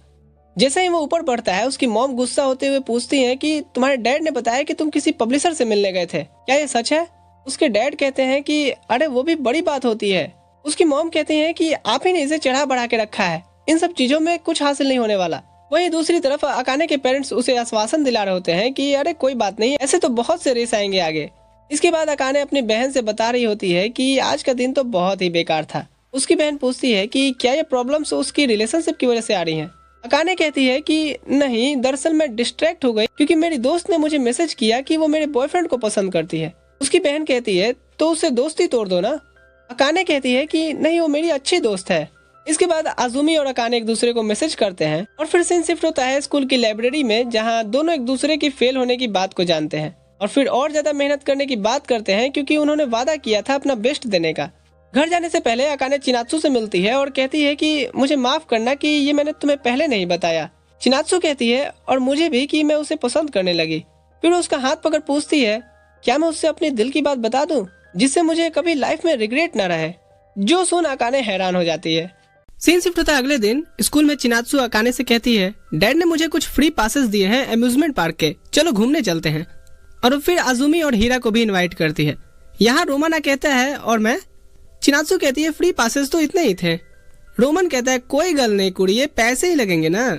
जैसे ही वो ऊपर बढ़ता है उसकी मॉम गुस्सा होते हुए पूछती है कि तुम्हारे डैड ने बताया कि तुम किसी पब्लिशर से मिलने गए थे, क्या ये सच है। उसके डैड कहते हैं कि अरे वो भी बड़ी बात होती है। उसकी मॉम कहती है कि आप ही ने इसे चढ़ा बढ़ा के रखा है, इन सब चीजों में कुछ हासिल नहीं होने वाला। वहीं दूसरी तरफ अकाने के पेरेंट्स उसे आश्वासन दिला रहे होते हैं कि अरे कोई बात नहीं, ऐसे तो बहुत से रेस आएंगे आगे। इसके बाद अकाने अपनी बहन से बता रही होती है कि आज का दिन तो बहुत ही बेकार था। उसकी बहन पूछती है कि क्या ये प्रॉब्लम्स उसकी रिलेशनशिप की वजह से आ रही हैं। अकाने कहती है कि नहीं, दरअसल मैं डिस्ट्रैक्ट हो गई क्योंकि मेरी दोस्त ने मुझे मैसेज किया कि वो मेरे बॉयफ्रेंड को पसंद करती है। उसकी बहन कहती है तो उससे दोस्ती तोड़ दो ना। अकाने कहती है कि नहीं, वो मेरी अच्छी दोस्त है। इसके बाद आजुमी और अकाने एक दूसरे को मैसेज करते हैं और फिर सीन शिफ्ट होता है स्कूल की लाइब्रेरी में, जहाँ दोनों एक दूसरे की फेल होने की बात को जानते हैं और फिर और ज्यादा मेहनत करने की बात करते हैं क्योंकि उन्होंने वादा किया था अपना बेस्ट देने का। घर जाने से पहले अकाने चिनात्सु से मिलती है और कहती है कि मुझे माफ करना कि ये मैंने तुम्हें पहले नहीं बताया। चिनात्सु कहती है और मुझे भी कि मैं उसे पसंद करने लगी। फिर उसका हाथ पकड़ पूछती है क्या मैं उससे अपने दिल की बात बता दूं जिससे मुझे कभी लाइफ में रिग्रेट न रहे। जो सुन अकाने हैरान हो जाती है। सीन शिफ्ट होता है अगले दिन स्कूल में। चिनात्सु अकाने से कहती है डैड ने मुझे कुछ फ्री पासेस दिए हैं अम्यूजमेंट पार्क के, चलो घूमने चलते हैं। और फिर आजुमी और हीरा को भी इनवाइट करती है। यहाँ रोमन कहता है और मैं। चिनात्सु कहती है फ्री पासेस तो इतने ही थे। रोमन कहता है कोई गल नहीं कुड़ी, ये पैसे ही लगेंगे ना।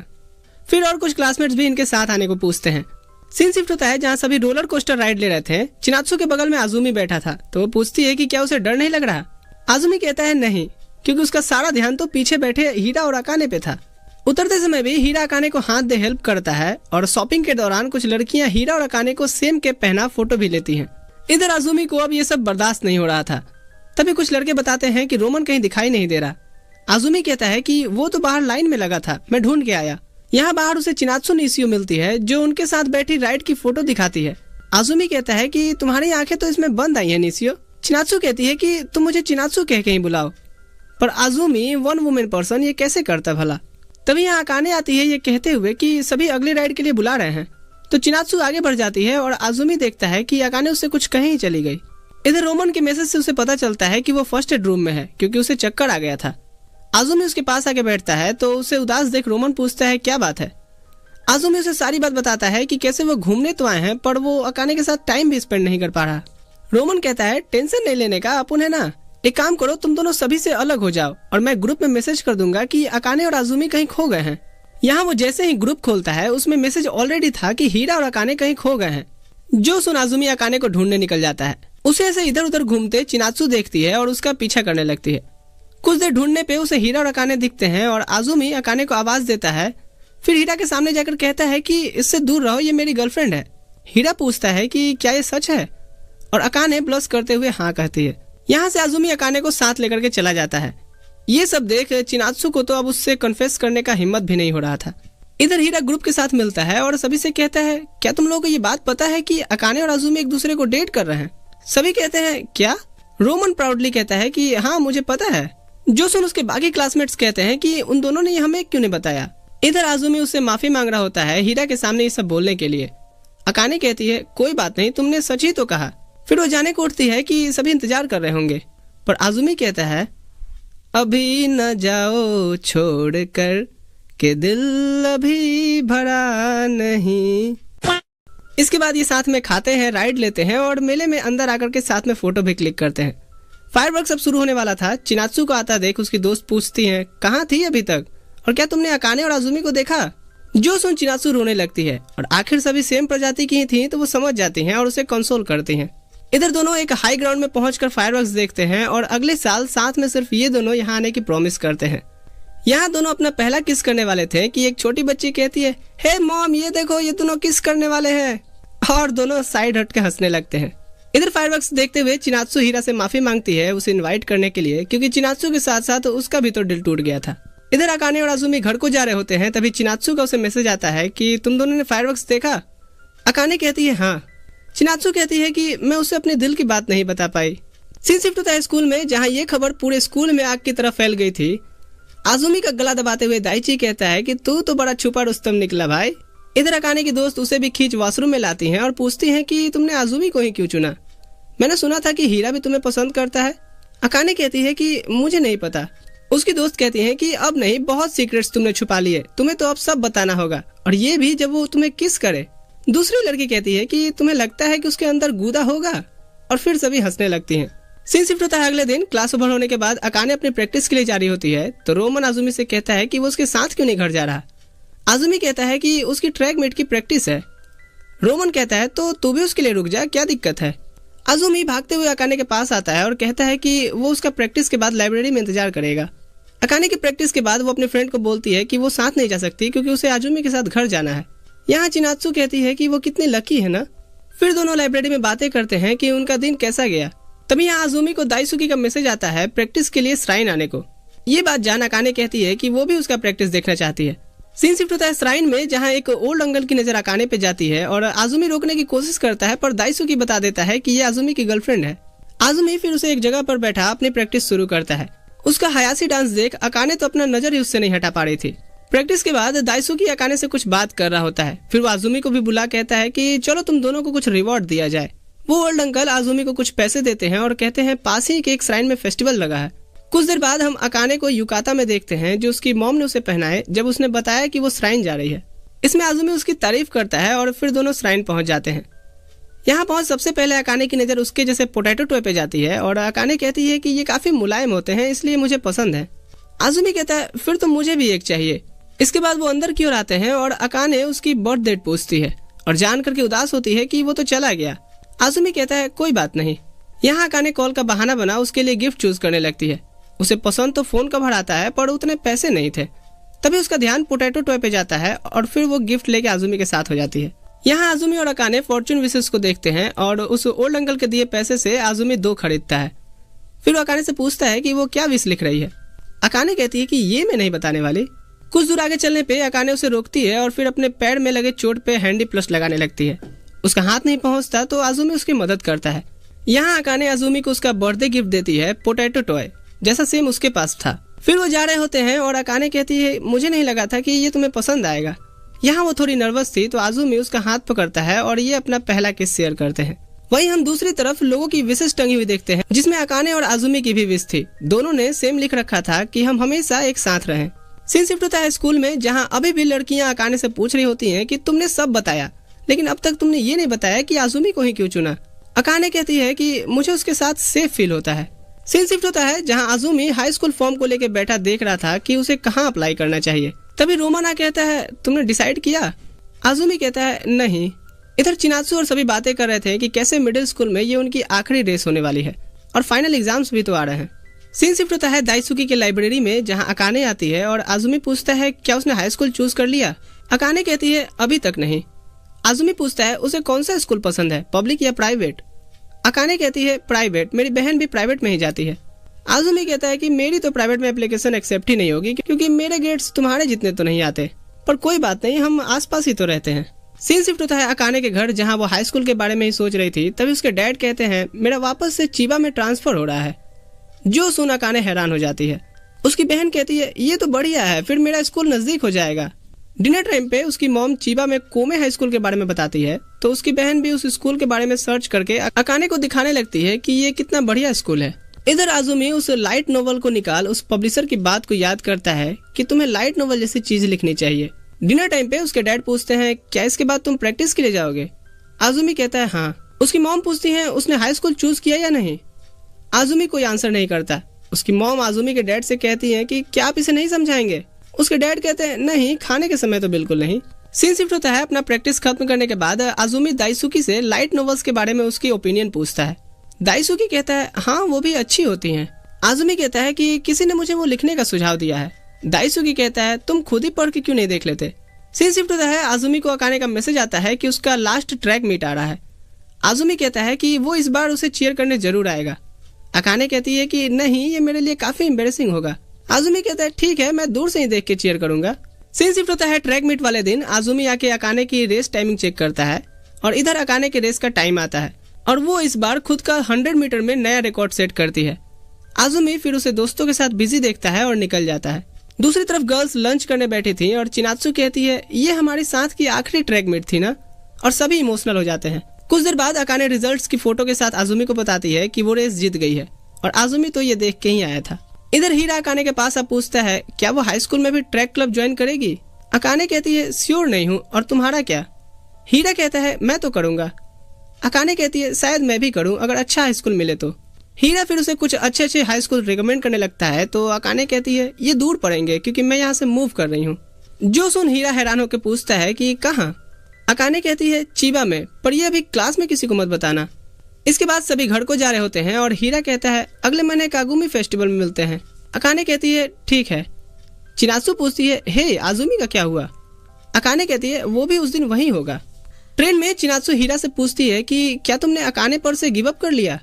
फिर और कुछ क्लासमेट्स भी इनके साथ आने को पूछते हैं। सीन शिफ्ट होता है जहाँ सभी रोलर कोस्टर राइड ले रहे थे। चिनात्सु के बगल में आजुमी बैठा था तो वो पूछती है कि क्या उसे डर नहीं लग रहा। आजुमी कहता है नहीं, क्योंकि उसका सारा ध्यान तो पीछे बैठे हीरा और अकाने पे था। उतरते समय भी हीरा अकाने को हाथ दे हेल्प करता है और शॉपिंग के दौरान कुछ लड़कियां हीरा और अकाने को सेम कैप पहना फोटो भी लेती हैं। इधर आजुमी को अब ये सब बर्दाश्त नहीं हो रहा था। तभी कुछ लड़के बताते हैं कि रोमन कहीं दिखाई नहीं दे रहा। आजुमी कहता है कि वो तो बाहर लाइन में लगा था, मैं ढूंढ के आया। यहाँ बाहर उसे चिनात्सु निशियो मिलती है जो उनके साथ बैठी राइड की फोटो दिखाती है। आजुमी कहता है कि तुम्हारी आंखें तो इसमें बंद आई है निशियो। चिनात्सु कहती है कि तुम मुझे चिनात्सु कह के ही बुलाओ, पर आजुमी वन वुमेन पर्सन ये कैसे करता भला। तभी यहाँ अकाने आती है ये कहते हुए कि सभी अगली राइड के लिए बुला रहे हैं। तो चिनात्सु आगे बढ़ जाती है और आजुमी देखता है कि अकाने उससे कुछ कहीं ही चली गई। इधर रोमन के मैसेज से उसे पता चलता है कि वो फर्स्ट एड रूम में है क्योंकि उसे चक्कर आ गया था। आजुमी उसके पास आके बैठता है तो उसे उदास देख रोमन पूछता है क्या बात है। आजुमी उसे सारी बात बताता है कि कैसे वो घूमने तो आए हैं पर वो अकाने के साथ टाइम भी स्पेंड नहीं कर पा रहा। रोमन कहता है टेंशन नहीं लेने का, अपन है ना, एक काम करो तुम दोनों सभी से अलग हो जाओ और मैं ग्रुप में मैसेज कर दूंगा कि अकाने और आजुमी कहीं खो गए हैं। यहाँ वो जैसे ही ग्रुप खोलता है उसमें मैसेज ऑलरेडी था कि हीरा और अकाने कहीं खो गए हैं। जो सुन आजुमी अकाने को ढूंढने निकल जाता है। उसे ऐसे इधर उधर घूमते चिनात्सु देखती है और उसका पीछा करने लगती है। कुछ देर ढूंढने पे उसे हीरा और अकाने दिखते हैं और आजुमी अकाने को आवाज देता है। फिर हीरा के सामने जाकर कहता है कि इससे दूर रहो, ये मेरी गर्लफ्रेंड है। हीरा पूछता है कि क्या ये सच है और अकाने ब्लश करते हुए हाँ कहती है। यहाँ से आजुमी अकाने को साथ लेकर के चला जाता है। ये सब देख चिनात्सु को तो अब उससे कन्फेस करने का हिम्मत भी नहीं हो रहा था। इधर हीरा ग्रुप के साथ मिलता है और सभी से कहता है क्या तुम लोगों को ये बात पता है कि अकाने और आजुमी एक दूसरे को डेट कर रहे हैं। सभी कहते हैं क्या। रोमन प्राउडली कहता है कि हाँ मुझे पता है। जो सुन उसके बाकी क्लासमेट्स कहते हैं कि उन दोनों ने हमें क्यों नहीं बताया। इधर आजुमी उससे माफी मांग रहा होता है हीरा के सामने ये सब बोलने के लिए। अकाने कहती है कोई बात नहीं, तुमने सच ही तो कहा। फिर वो जाने को उठती है कि सभी इंतजार कर रहे होंगे, पर आजुमी कहता है अभी न जाओ छोड़ कर के दिल अभी भरा नहीं। इसके बाद ये साथ में खाते हैं, राइड लेते हैं और मेले में अंदर आकर के साथ में फोटो भी क्लिक करते हैं। फायरवर्क्स अब शुरू होने वाला था। चिनात्सु को आता देख उसकी दोस्त पूछती है कहाँ थी अभी तक और क्या तुमने अकाने और आजुमी को देखा। जो सुन चिनात्सु रोने लगती है और आखिर सभी सेम प्रजाति की ही थी तो वो समझ जाती हैं और उसे कंसोल करती हैं। इधर दोनों एक हाई ग्राउंड में पहुंचकर फायरवर्क्स देखते हैं और अगले साल साथ में सिर्फ ये दोनों यहाँ आने की प्रॉमिस करते हैं। यहाँ दोनों अपना पहला किस करने वाले थे कि एक छोटी बच्ची कहती है हे मॉम ये देखो ये दोनों किस करने वाले हैं, और दोनों साइड हट के हंसने लगते हैं। इधर फायरवर्क्स देखते हुए चिनात्सु हीरा से माफी मांगती है उसे इनवाइट करने के लिए, क्योंकि चिनात्सु के साथ साथ उसका भी तो दिल टूट गया था। इधर अकाने और आजुमी घर को जा रहे होते हैं, तभी चिनात्सु का उसे मैसेज आता है कि तुम दोनों ने फायरवर्क्स देखा। अकाने कहती है हाँ। चिनात्सु कहती है कि मैं उसे अपने दिल की बात नहीं बता पाई। सीन शिफ्ट होता है स्कूल में, जहाँ ये खबर पूरे स्कूल में आग की तरह फैल गई थी। आजुमी का गला दबाते हुए दाइची कहता है कि तू तो बड़ा छुपा रुस्तम निकला भाई। इधर अकाने की दोस्त उसे भी खींच वॉशरूम में लाती हैं और पूछती हैं कि तुमने आजुमी को ही क्यों चुना, मैंने सुना था कि हीरा भी तुम्हें पसंद करता है। अकाने कहती है कि मुझे नहीं पता। उसकी दोस्त कहती है कि अब नहीं, बहुत सीक्रेट्स तुमने छुपा लिए, तुम्हें तो अब सब बताना होगा, और ये भी जब वो तुम्हें किस करे। दूसरी लड़की कहती है कि तुम्हें लगता है कि उसके अंदर गूदा होगा, और फिर सभी हंसने लगती हैं। सीन शिफ्ट होता है अगले दिन। क्लास ओवर होने के बाद अकाने अपनी प्रैक्टिस के लिए जा रही होती है, तो रोमन आजुमी से कहता है कि वो उसके साथ क्यों नहीं घर जा रहा। आजुमी कहता है कि उसकी ट्रैक मीट की प्रैक्टिस है। रोमन कहता है तो तू भी उसके लिए रुक जा, क्या दिक्कत है। आजुमी भागते हुए अकाने के पास आता है और कहता है कि वो उसका प्रैक्टिस के बाद लाइब्रेरी में इंतजार करेगा। अकाने की प्रैक्टिस के बाद वो अपने फ्रेंड को बोलती है कि वो साथ नहीं जा सकती क्योंकि उसे आजुमी के साथ घर जाना है। यहाँ चिनात्सु कहती है कि वो कितनी लकी है ना। फिर दोनों लाइब्रेरी में बातें करते हैं कि उनका दिन कैसा गया। तभी यहाँ आजुमी को दाइसुकी का मैसेज आता है प्रैक्टिस के लिए श्राइन आने को। ये बात जान अकाने कहती है कि वो भी उसका प्रैक्टिस देखना चाहती है। सीन शिफ्ट होता है श्राइन में, जहाँ एक ओल्ड अंकल की नजर अकाने पे जाती है और आजुमी रोकने की कोशिश करता है, पर दाइसुकी बता देता है कि ये आजुमी की गर्लफ्रेंड है। आजुमी फिर उसे एक जगह पर बैठा अपनी प्रैक्टिस शुरू करता है। उसका हायासी डांस देख अकाने तो अपना नजर ही उससे नहीं हटा पा रही थी। प्रैक्टिस के बाद दाइसुकी अकाने से कुछ बात कर रहा होता है। फिर वो आजुमी को भी बुला कहता है कि चलो तुम दोनों को कुछ रिवॉर्ड दिया जाए। वो ओल्ड अंकल आजुमी को कुछ पैसे देते हैं और कहते हैं पास ही के एक श्राइन में फेस्टिवल लगा है। कुछ देर बाद हम अकाने को युकाता में देखते हैं जो उसकी मॉम ने उसे पहनाए जब उसने बताया कि वो श्राइन जा रही है। इसमें आजुमी उसकी तारीफ करता है और फिर दोनों श्राइन पहुंच जाते हैं। यहाँ पहुंच सबसे पहले अकाने की नजर उसके जैसे पोटैटो टॉय पे जाती है और अकाने कहती है कि ये काफी मुलायम होते हैं इसलिए मुझे पसंद है। आजुमी कहता है फिर तो मुझे भी एक चाहिए। इसके बाद वो अंदर की ओर आते हैं और अकाने उसकी बर्थ डेट पूछती है और जान करके उदास होती है कि वो तो चला गया। आजुमी कहता है कोई बात नहीं। यहाँ अकाने कॉल का बहाना बना उसके लिए गिफ्ट चूज करने लगती है। उसे पसंद तो फोन कवर आता है पर उतने पैसे नहीं थे। तभी उसका ध्यान पोटैटो टॉय पे जाता है और फिर वो गिफ्ट लेके आजुमी के साथ हो जाती है। यहाँ आजुमी और अकाने फॉर्चून विशेष को देखते हैं और उस ओल्ड अंकल के दिए पैसे से आजुमी 2 खरीदता है। फिर वो अकाने से पूछता है कि वो क्या विश लिख रही है। अकाने कहती है कि ये मैं नहीं बताने वाली। कुछ दूर आगे चलने पे अकाने उसे रोकती है और फिर अपने पैर में लगे चोट पे हैंडी प्लस लगाने लगती है। उसका हाथ नहीं पहुंचता तो आजुमी उसकी मदद करता है। यहाँ अकाने आजुमी को उसका बर्थडे गिफ्ट देती है पोटैटो टॉय जैसा सेम उसके पास था। फिर वो जा रहे होते हैं और अकाने कहती है मुझे नहीं लगा था कि ये तुम्हें पसंद आएगा। यहाँ वो थोड़ी नर्वस थी तो आजुमी उसका हाथ पकड़ता है और ये अपना पहला किस शेयर करते हैं। वहीं हम दूसरी तरफ लोगों की विशेष टंगी हुई देखते हैं जिसमें अकाने और आजुमी की भी विश थी। दोनों ने सेम लिख रखा था कि हम हमेशा एक साथ रहें। सीन शिफ्ट होता है स्कूल में, जहाँ अभी भी लड़कियां अकाने से पूछ रही होती हैं कि तुमने सब बताया लेकिन अब तक तुमने ये नहीं बताया कि आजुमी को ही क्यों चुना। अकाने कहती है कि मुझे उसके साथ सेफ फील होता है। सीन शिफ्ट होता है जहां आजुमी हाई स्कूल फॉर्म को लेकर बैठा देख रहा था कि उसे कहां अप्लाई करना चाहिए। तभी रोमाना कहता है तुमने डिसाइड किया? आजुमी कहता है नहीं। इधर चिनात्सु और सभी बातें कर रहे थे कि कैसे मिडिल स्कूल में ये उनकी आखिरी रेस होने वाली है और फाइनल एग्जाम्स भी तो आ रहे हैं। सीन शिफ्ट होता है दाइसुकी के लाइब्रेरी में, जहां अकाने आती है और आजुमी पूछता है क्या उसने हाई स्कूल चूज कर लिया। अकाने कहती है अभी तक नहीं। आजुमी पूछता है उसे कौन सा स्कूल पसंद है, पब्लिक या प्राइवेट। अकाने कहती है प्राइवेट, मेरी बहन भी प्राइवेट में ही जाती है। आजुमी कहता है कि मेरी तो प्राइवेट में एप्लीकेशन एक्सेप्ट ही नहीं होगी क्योंकि मेरे ग्रेड्स तुम्हारे जितने तो नहीं आते, पर कोई बात नहीं, हम आसपास ही तो रहते हैं। सीन शिफ्ट होता है अकाने के घर, जहां वो हाई स्कूल के बारे में ही सोच रही थी। तभी उसके डैड कहते हैं मेरा वापस से चिबा में ट्रांसफर हो रहा है। जो सुन अकाने हैरान हो जाती है। उसकी बहन कहती है ये तो बढ़िया है, फिर मेरा स्कूल नजदीक हो जाएगा। डिनर टाइम पे उसकी मॉम चिबा में कोमे हाई स्कूल के बारे में बताती है तो उसकी बहन भी उस स्कूल के बारे में सर्च करके अकाने को दिखाने लगती है कि ये कितना बढ़िया स्कूल है। इधर आजुमी उस लाइट नोवेल को निकाल उस पब्लिशर की बात को याद करता है कि तुम्हें लाइट नोवेल जैसी चीज लिखनी चाहिए। डिनर टाइम पे उसके डैड पूछते हैं क्या इसके बाद तुम प्रैक्टिस के लिए जाओगे। आजुमी कहता है हाँ। उसकी मॉम पूछती है उसने हाई स्कूल चूज किया या नहीं। आजुमी कोई आंसर नहीं करता। उसकी मॉम आजुमी के डैड से कहती है कि क्या आप इसे नहीं समझाएंगे। उसके डैड कहते हैं नहीं, खाने के समय तो बिल्कुल नहीं। सीन शिफ्ट होता है अपना प्रैक्टिस खत्म करने के बाद आजुमी दाइसुकी से लाइट नोवेल्स के बारे में उसकी ओपिनियन पूछता है। दाइसुकी कहता है हाँ वो भी अच्छी होती हैं। आजुमी कहता है कि किसी ने मुझे वो लिखने का सुझाव दिया है। दाइसुकी कहता है तुम खुद ही पढ़ के क्यों नहीं देख लेते। सीन शिफ्ट होता है आजुमी को अकाने का मैसेज आता है कि उसका लास्ट ट्रैक मीट आ रहा है। आजुमी कहता है कि वो इस बार उसे चीयर करने जरूर आएगा। अकाने कहती है कि नहीं, ये मेरे लिए काफी एम्बेरसिंग होगा। आजुमी कहता है ठीक है, मैं दूर से ही देख के चीयर करूंगा। सीन शिफ्ट होता है ट्रैक मीट वाले दिन। आजुमी आके अकाने की रेस टाइमिंग चेक करता है और इधर अकाने के रेस का टाइम आता है और वो इस बार खुद का 100 मीटर में नया रिकॉर्ड सेट करती है। आजुमी फिर उसे दोस्तों के साथ बिजी देखता है और निकल जाता है। दूसरी तरफ गर्ल्स लंच करने बैठी थी और चिनात्सु कहती है ये हमारे साथ की आखिरी ट्रैक मीट थी ना, और सभी इमोशनल हो जाते हैं। कुछ देर बाद अकाने रिजल्ट्स की फोटो के साथ आजुमी को बताती है कि वो रेस जीत गई है और आजुमी तो ये देख के ही आया था। इधर हीरा अकाने के पास अब पूछता है क्या वो हाई स्कूल में भी ट्रैक क्लब ज्वाइन करेगी। अकाने कहती है श्योर नहीं हूँ, और तुम्हारा क्या। हीरा कहता है मैं तो करूंगा। अकाने कहती है शायद मैं भी करूं अगर अच्छा हाई स्कूल मिले तो। हीरा फिर उसे कुछ अच्छे हाई स्कूल रिकमेंड करने लगता है तो अकाने कहती है ये दूर पड़ेंगे क्योंकि मैं यहाँ से मूव कर रही हूँ। जो सुन हीरा हैरान होकर पूछता है कि कहाँ। अकाने कहती है चिबा में, पर ये अभी क्लास में किसी को मत बताना। इसके बाद सभी घर को जा रहे होते हैं और हीरा कहता है अगले महीने कागुमी फेस्टिवल में मिलते हैं। अकाने कहती है ठीक है। चिनात्सु पूछती है हे आजुमी का क्या हुआ? अकाने कहती है वो भी उस दिन वहीं होगा। ट्रेन में चिनात्सु हीरा से पूछती है कि क्या तुमने अकाने पर से गिव अप कर लिया?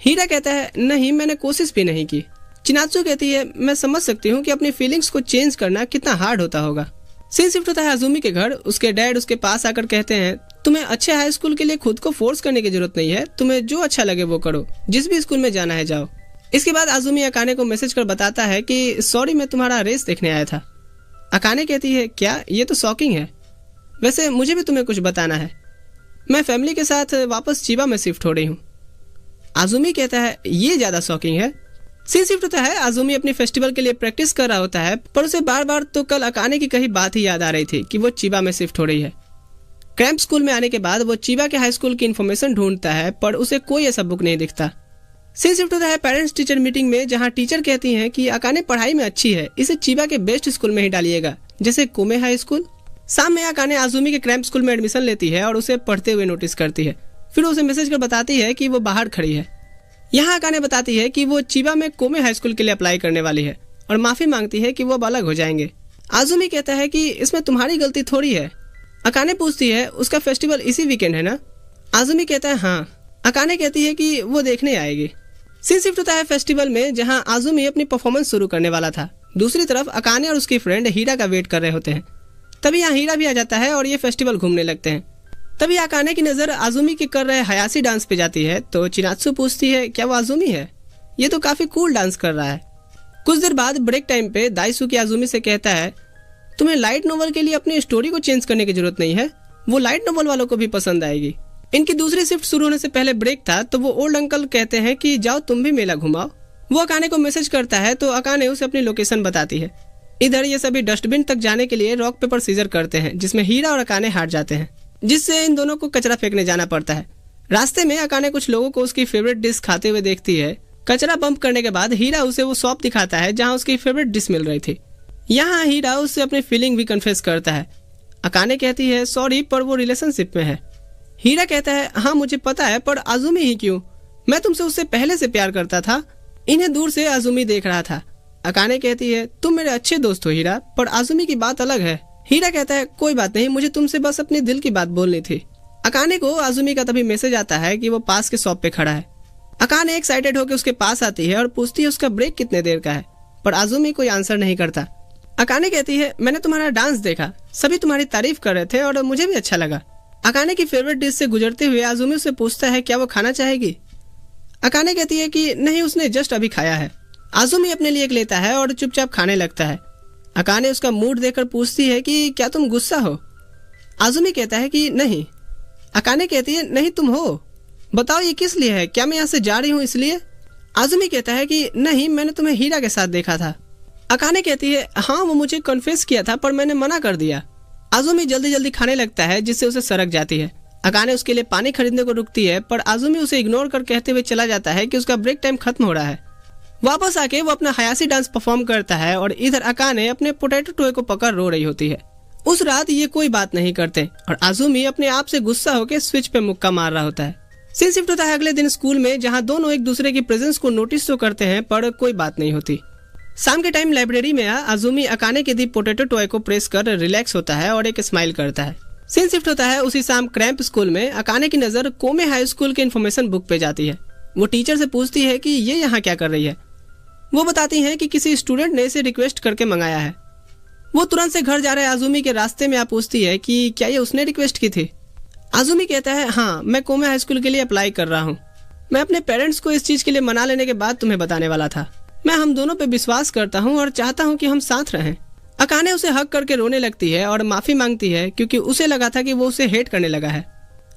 हीरा कहता है नहीं, मैंने कोशिश भी नहीं की। चिनात्सु कहती है मैं समझ सकती हूँ कि अपनी फीलिंग्स को चेंज करना कितना हार्ड होता होगा। सीन शिफ्ट होता है आजुमी के घर। उसके डैड उसके पास आकर कहते हैं तुम्हें अच्छे हाई स्कूल के लिए खुद को फोर्स करने की जरूरत नहीं है, तुम्हें जो अच्छा लगे वो करो, जिस भी स्कूल में जाना है जाओ। इसके बाद आजुमी अकाने को मैसेज कर बताता है कि सॉरी मैं तुम्हारा रेस देखने आया था। अकाने कहती है क्या, ये तो शॉकिंग है। वैसे मुझे भी तुम्हें कुछ बताना है, मैं फैमिली के साथ वापस चिबा में शिफ्ट हो रही हूँ। आजुमी कहता है ये ज्यादा शॉकिंग है। सीन शिफ्ट होता है आजुमी अपनी फेस्टिवल के लिए प्रैक्टिस कर रहा होता है, पर उसे बार बार तो कल अकाने की कही बात ही याद आ रही थी कि वो चिबा में शिफ्ट हो रही है। क्रैम्प स्कूल में आने के बाद वो चिबा के हाई स्कूल की इन्फॉर्मेशन ढूंढता है, पर उसे कोई ऐसा बुक नहीं दिखता। सीन शिफ्ट होता है पेरेंट्स टीचर मीटिंग में, जहाँ टीचर कहती हैं कि अकाने पढ़ाई में अच्छी है, इसे चिबा के बेस्ट स्कूल में ही डालिएगा, जैसे कोमे हाई स्कूल। शाम में अकाने आजुमी के क्रैम्प स्कूल में एडमिशन लेती है और उसे पढ़ते हुए नोटिस करती है। फिर उसे मैसेज कर बताती है कि वो बाहर खड़ी है। यहाँ अकाने बताती है कि वो चिबा में कोमे हाई स्कूल के लिए अप्लाई करने वाली है और माफी मांगती है कि वो अब अलग हो जाएंगे। आजुमी कहता है कि इसमें तुम्हारी गलती थोड़ी है। अकाने पूछती है उसका फेस्टिवल इसी वीकेंड है ना? आजुमी कहता है हाँ। अकाने कहती है कि वो देखने आएगी। सीन शिफ्ट होता है फेस्टिवल में, जहाँ आजुमी अपनी परफॉर्मेंस शुरू करने वाला था। दूसरी तरफ अकाने और उसकी फ्रेंड हीरा का वेट कर रहे होते हैं। तभी यहाँ हीरा भी आ जाता है और ये फेस्टिवल घूमने लगते हैं। तभी अकाने की नजर आजुमी के कर रहे हयासी डांस पे जाती है, तो चिनात्सु पूछती है क्या वो आजुमी है? ये तो काफी कूल डांस कर रहा है। कुछ देर बाद ब्रेक टाइम पे दाइसुकी आजुमी से कहता है तुम्हें लाइट नोवेल के लिए अपनी स्टोरी को चेंज करने की जरूरत नहीं है, वो लाइट नोवेल वालों को भी पसंद आएगी। इनकी दूसरी शिफ्ट शुरू होने से पहले ब्रेक था, तो वो ओल्ड अंकल कहते हैं कि जाओ तुम भी मेला घुमाओ। वो अकाने को मैसेज करता है तो अकाने उसे अपनी लोकेशन बताती है। इधर ये सभी डस्टबिन तक जाने के लिए रॉक पेपर सीजर करते हैं, जिसमें हीरा और अकाने हार जाते हैं, जिससे इन दोनों को कचरा फेंकने जाना पड़ता है। रास्ते में अकाने कुछ लोगों को उसकी फेवरेट डिश खाते हुए देखती है। कचरा बम्प करने के बाद हीरा उसे वो शॉप दिखाता है जहाँ उसकी फेवरेट डिश मिल रही थी। यहाँ हीरा उससे अपनी फीलिंग भी कन्फेस करता है। अकाने कहती है सॉरी पर वो रिलेशनशिप में है। हीरा कहता है हाँ मुझे पता है, पर आजुमी ही क्यों? मैं तुमसे उससे पहले से प्यार करता था। इन्हें दूर से आजुमी देख रहा था। अकाने कहती है तुम मेरे अच्छे दोस्त हो हीरा, पर आजुमी की बात अलग है। हीरा कहता है कोई बात नहीं, मुझे तुमसे बस अपने दिल की बात बोलनी थी। अकाने को आजुमी का तभी मैसेज आता है कि वो पास के शॉप पे खड़ा है। अकाने एक्साइटेड होकर उसके पास आती है और पूछती है उसका ब्रेक कितने देर का है, पर आजुमी कोई आंसर नहीं करता। अकाने कहती है मैंने तुम्हारा डांस देखा, सभी तुम्हारी तारीफ कर रहे थे और मुझे भी अच्छा लगा। अकाने की फेवरेट डिश से गुजरते हुए आजुमी उससे पूछता है क्या वो खाना चाहेगी। अकाने कहती है कि नहीं, उसने जस्ट अभी खाया है। आजुमी अपने लिए एक लेता है और चुपचाप खाने लगता है। अकाने उसका मूड देखकर पूछती है कि क्या तुम गुस्सा हो? आजुमी कहता है कि नहीं। अकाने कहती है नहीं तुम हो, बताओ ये किस लिए है, क्या मैं यहाँ से जा रही हूँ इसलिए? आजुमी कहता है कि नहीं, मैंने तुम्हें हीरा के साथ देखा था। अकाने कहती है हाँ वो मुझे कन्फेस किया था पर मैंने मना कर दिया। आजुमी जल्दी जल्दी खाने लगता है जिससे उसे सड़क जाती है। अकाने उसके लिए पानी खरीदने को रुकती है, पर आजुमी उसे इग्नोर कर कहते हुए चला जाता है कि उसका ब्रेक टाइम खत्म हो रहा है। वापस आके वो अपना हयासी डांस परफॉर्म करता है और इधर अकाने अपने पोटैटो टॉय को पकड़ रो रही होती है। उस रात ये कोई बात नहीं करते और आजुमी अपने आप से गुस्सा होकर स्विच पे मुक्का मार रहा होता है। सीन शिफ्ट होता है अगले दिन स्कूल में, जहाँ दोनों एक दूसरे की प्रेजेंस को नोटिस तो करते हैं पर कोई बात नहीं होती। शाम के टाइम लाइब्रेरी में आजुमी अकाने के दी पोटैटो टॉय को प्रेस कर रिलैक्स होता है और एक स्माइल करता है। सीन शिफ्ट होता है उसी शाम क्रैम्प स्कूल में। अकाने की नजर कोमे हाई स्कूल के इन्फॉर्मेशन बुक पे जाती है। वो टीचर से पूछती है कि ये यहाँ क्या कर रही है। वो बताती हैं कि किसी स्टूडेंट ने इसे रिक्वेस्ट करके मंगाया है। वो तुरंत से घर जा रहे आजुमी के रास्ते में पूछती है कि क्या ये उसने रिक्वेस्ट की थी। आजुमी कहता है हाँ, मैं कोमे हाई स्कूल के लिए अप्लाई कर रहा हूँ। मैं अपने पेरेंट्स को इस चीज के लिए मना लेने के बाद तुम्हें बताने वाला था। मैं हम दोनों पे विश्वास करता हूँ और चाहता हूँ कि हम साथ रहें। अकाने उसे हक करके रोने लगती है और माफी मांगती है क्योंकि उसे लगा था कि वो उसे हेट करने लगा है।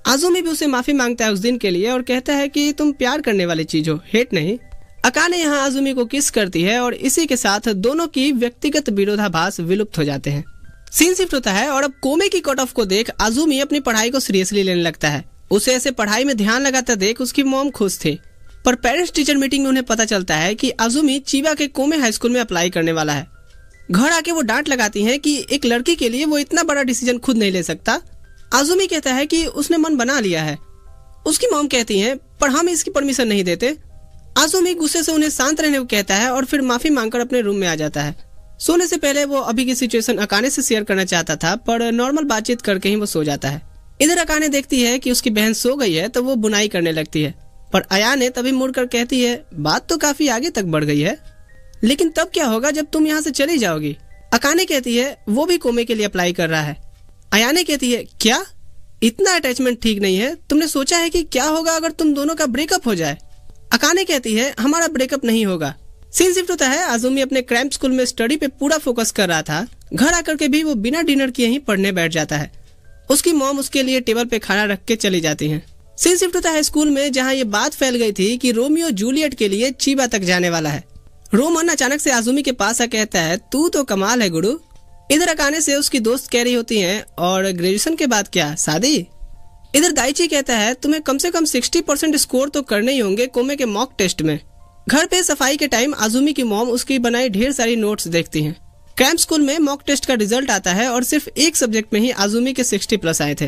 आजुमी भी उसे माफी मांगता है उस दिन के लिए और कहता है कि तुम प्यार करने वाली चीज हो, हेट नहीं। अकाने यहाँ आजुमी को किस करती है और इसी के साथ दोनों की व्यक्तिगत विरोधाभास विलुप्त हो जाते हैं। सीन शिफ्ट होता है और अब कोमे की कट ऑफ को देख आजुमी अपनी पढ़ाई को सीरियसली लेने लगता है। उसे ऐसे पढ़ाई में ध्यान लगाता देख उसकी मॉम खुश थी, पर पेरेंट्स टीचर मीटिंग में उन्हें पता चलता है कि आजुमी चिबा के कोमे हाई स्कूल में अप्लाई करने वाला है। घर आके वो डांट लगाती हैं कि एक लड़की के लिए वो इतना बड़ा डिसीजन खुद नहीं ले सकता। आजुमी कहता है कि उसने मन बना लिया है। उसकी मॉम कहती है पर हम इसकी परमिशन नहीं देते। आज़ुमी गुस्से से उन्हें शांत रहने को कहता है और फिर माफी मांगकर अपने रूम में आ जाता है। सोने से पहले वो अभी की सिचुएशन अकाने से शेयर करना चाहता था, पर नॉर्मल बातचीत करके ही वो सो जाता है। इधर अकाने देखती है कि उसकी बहन सो गई है तो वो बुनाई करने लगती है, पर अयाने तभी मुड़कर कहती है बात तो काफी आगे तक बढ़ गई है, लेकिन तब क्या होगा जब तुम यहाँ से चली जाओगी। अकाने कहती है वो भी कोमे के लिए अप्लाई कर रहा है। अयाने कहती है क्या इतना अटैचमेंट ठीक नहीं है, तुमने सोचा है कि क्या होगा अगर तुम दोनों का ब्रेकअप हो जाए। अकाने कहती है हमारा ब्रेकअप नहीं होगा। सीन शिफ्ट होता है, आज़ुमी अपने क्रैम्प स्कूल में स्टडी पे पूरा फोकस कर रहा था। घर आकर के भी वो बिना डिनर किए ही पढ़ने बैठ जाता है। उसकी मॉम उसके लिए टेबल पे खाना रख के चली जाती हैं। सीन शिफ्ट होता है स्कूल में, जहाँ ये बात फैल गई थी कि रोमियो जूलियट के लिए चीबा तक जाने वाला है। रोमन अचानक से आज़ुमी के पास आ कहता है तू तो कमाल है गुरु। इधर अकाने से उसकी दोस्त कह रही होती हैं और ग्रेजुएशन के बाद क्या शादी। इधर दाइची कहता है तुम्हें कम से कम 60% स्कोर तो करने ही होंगे कोमे के मॉक टेस्ट में। घर पे सफाई के टाइम आज़ुमी की मॉम उसकी बनाई ढेर सारी नोट्स देखती हैं। क्रैम्प स्कूल में मॉक टेस्ट का रिजल्ट आता है और सिर्फ एक सब्जेक्ट में ही आज़ुमी के 60+ आए थे।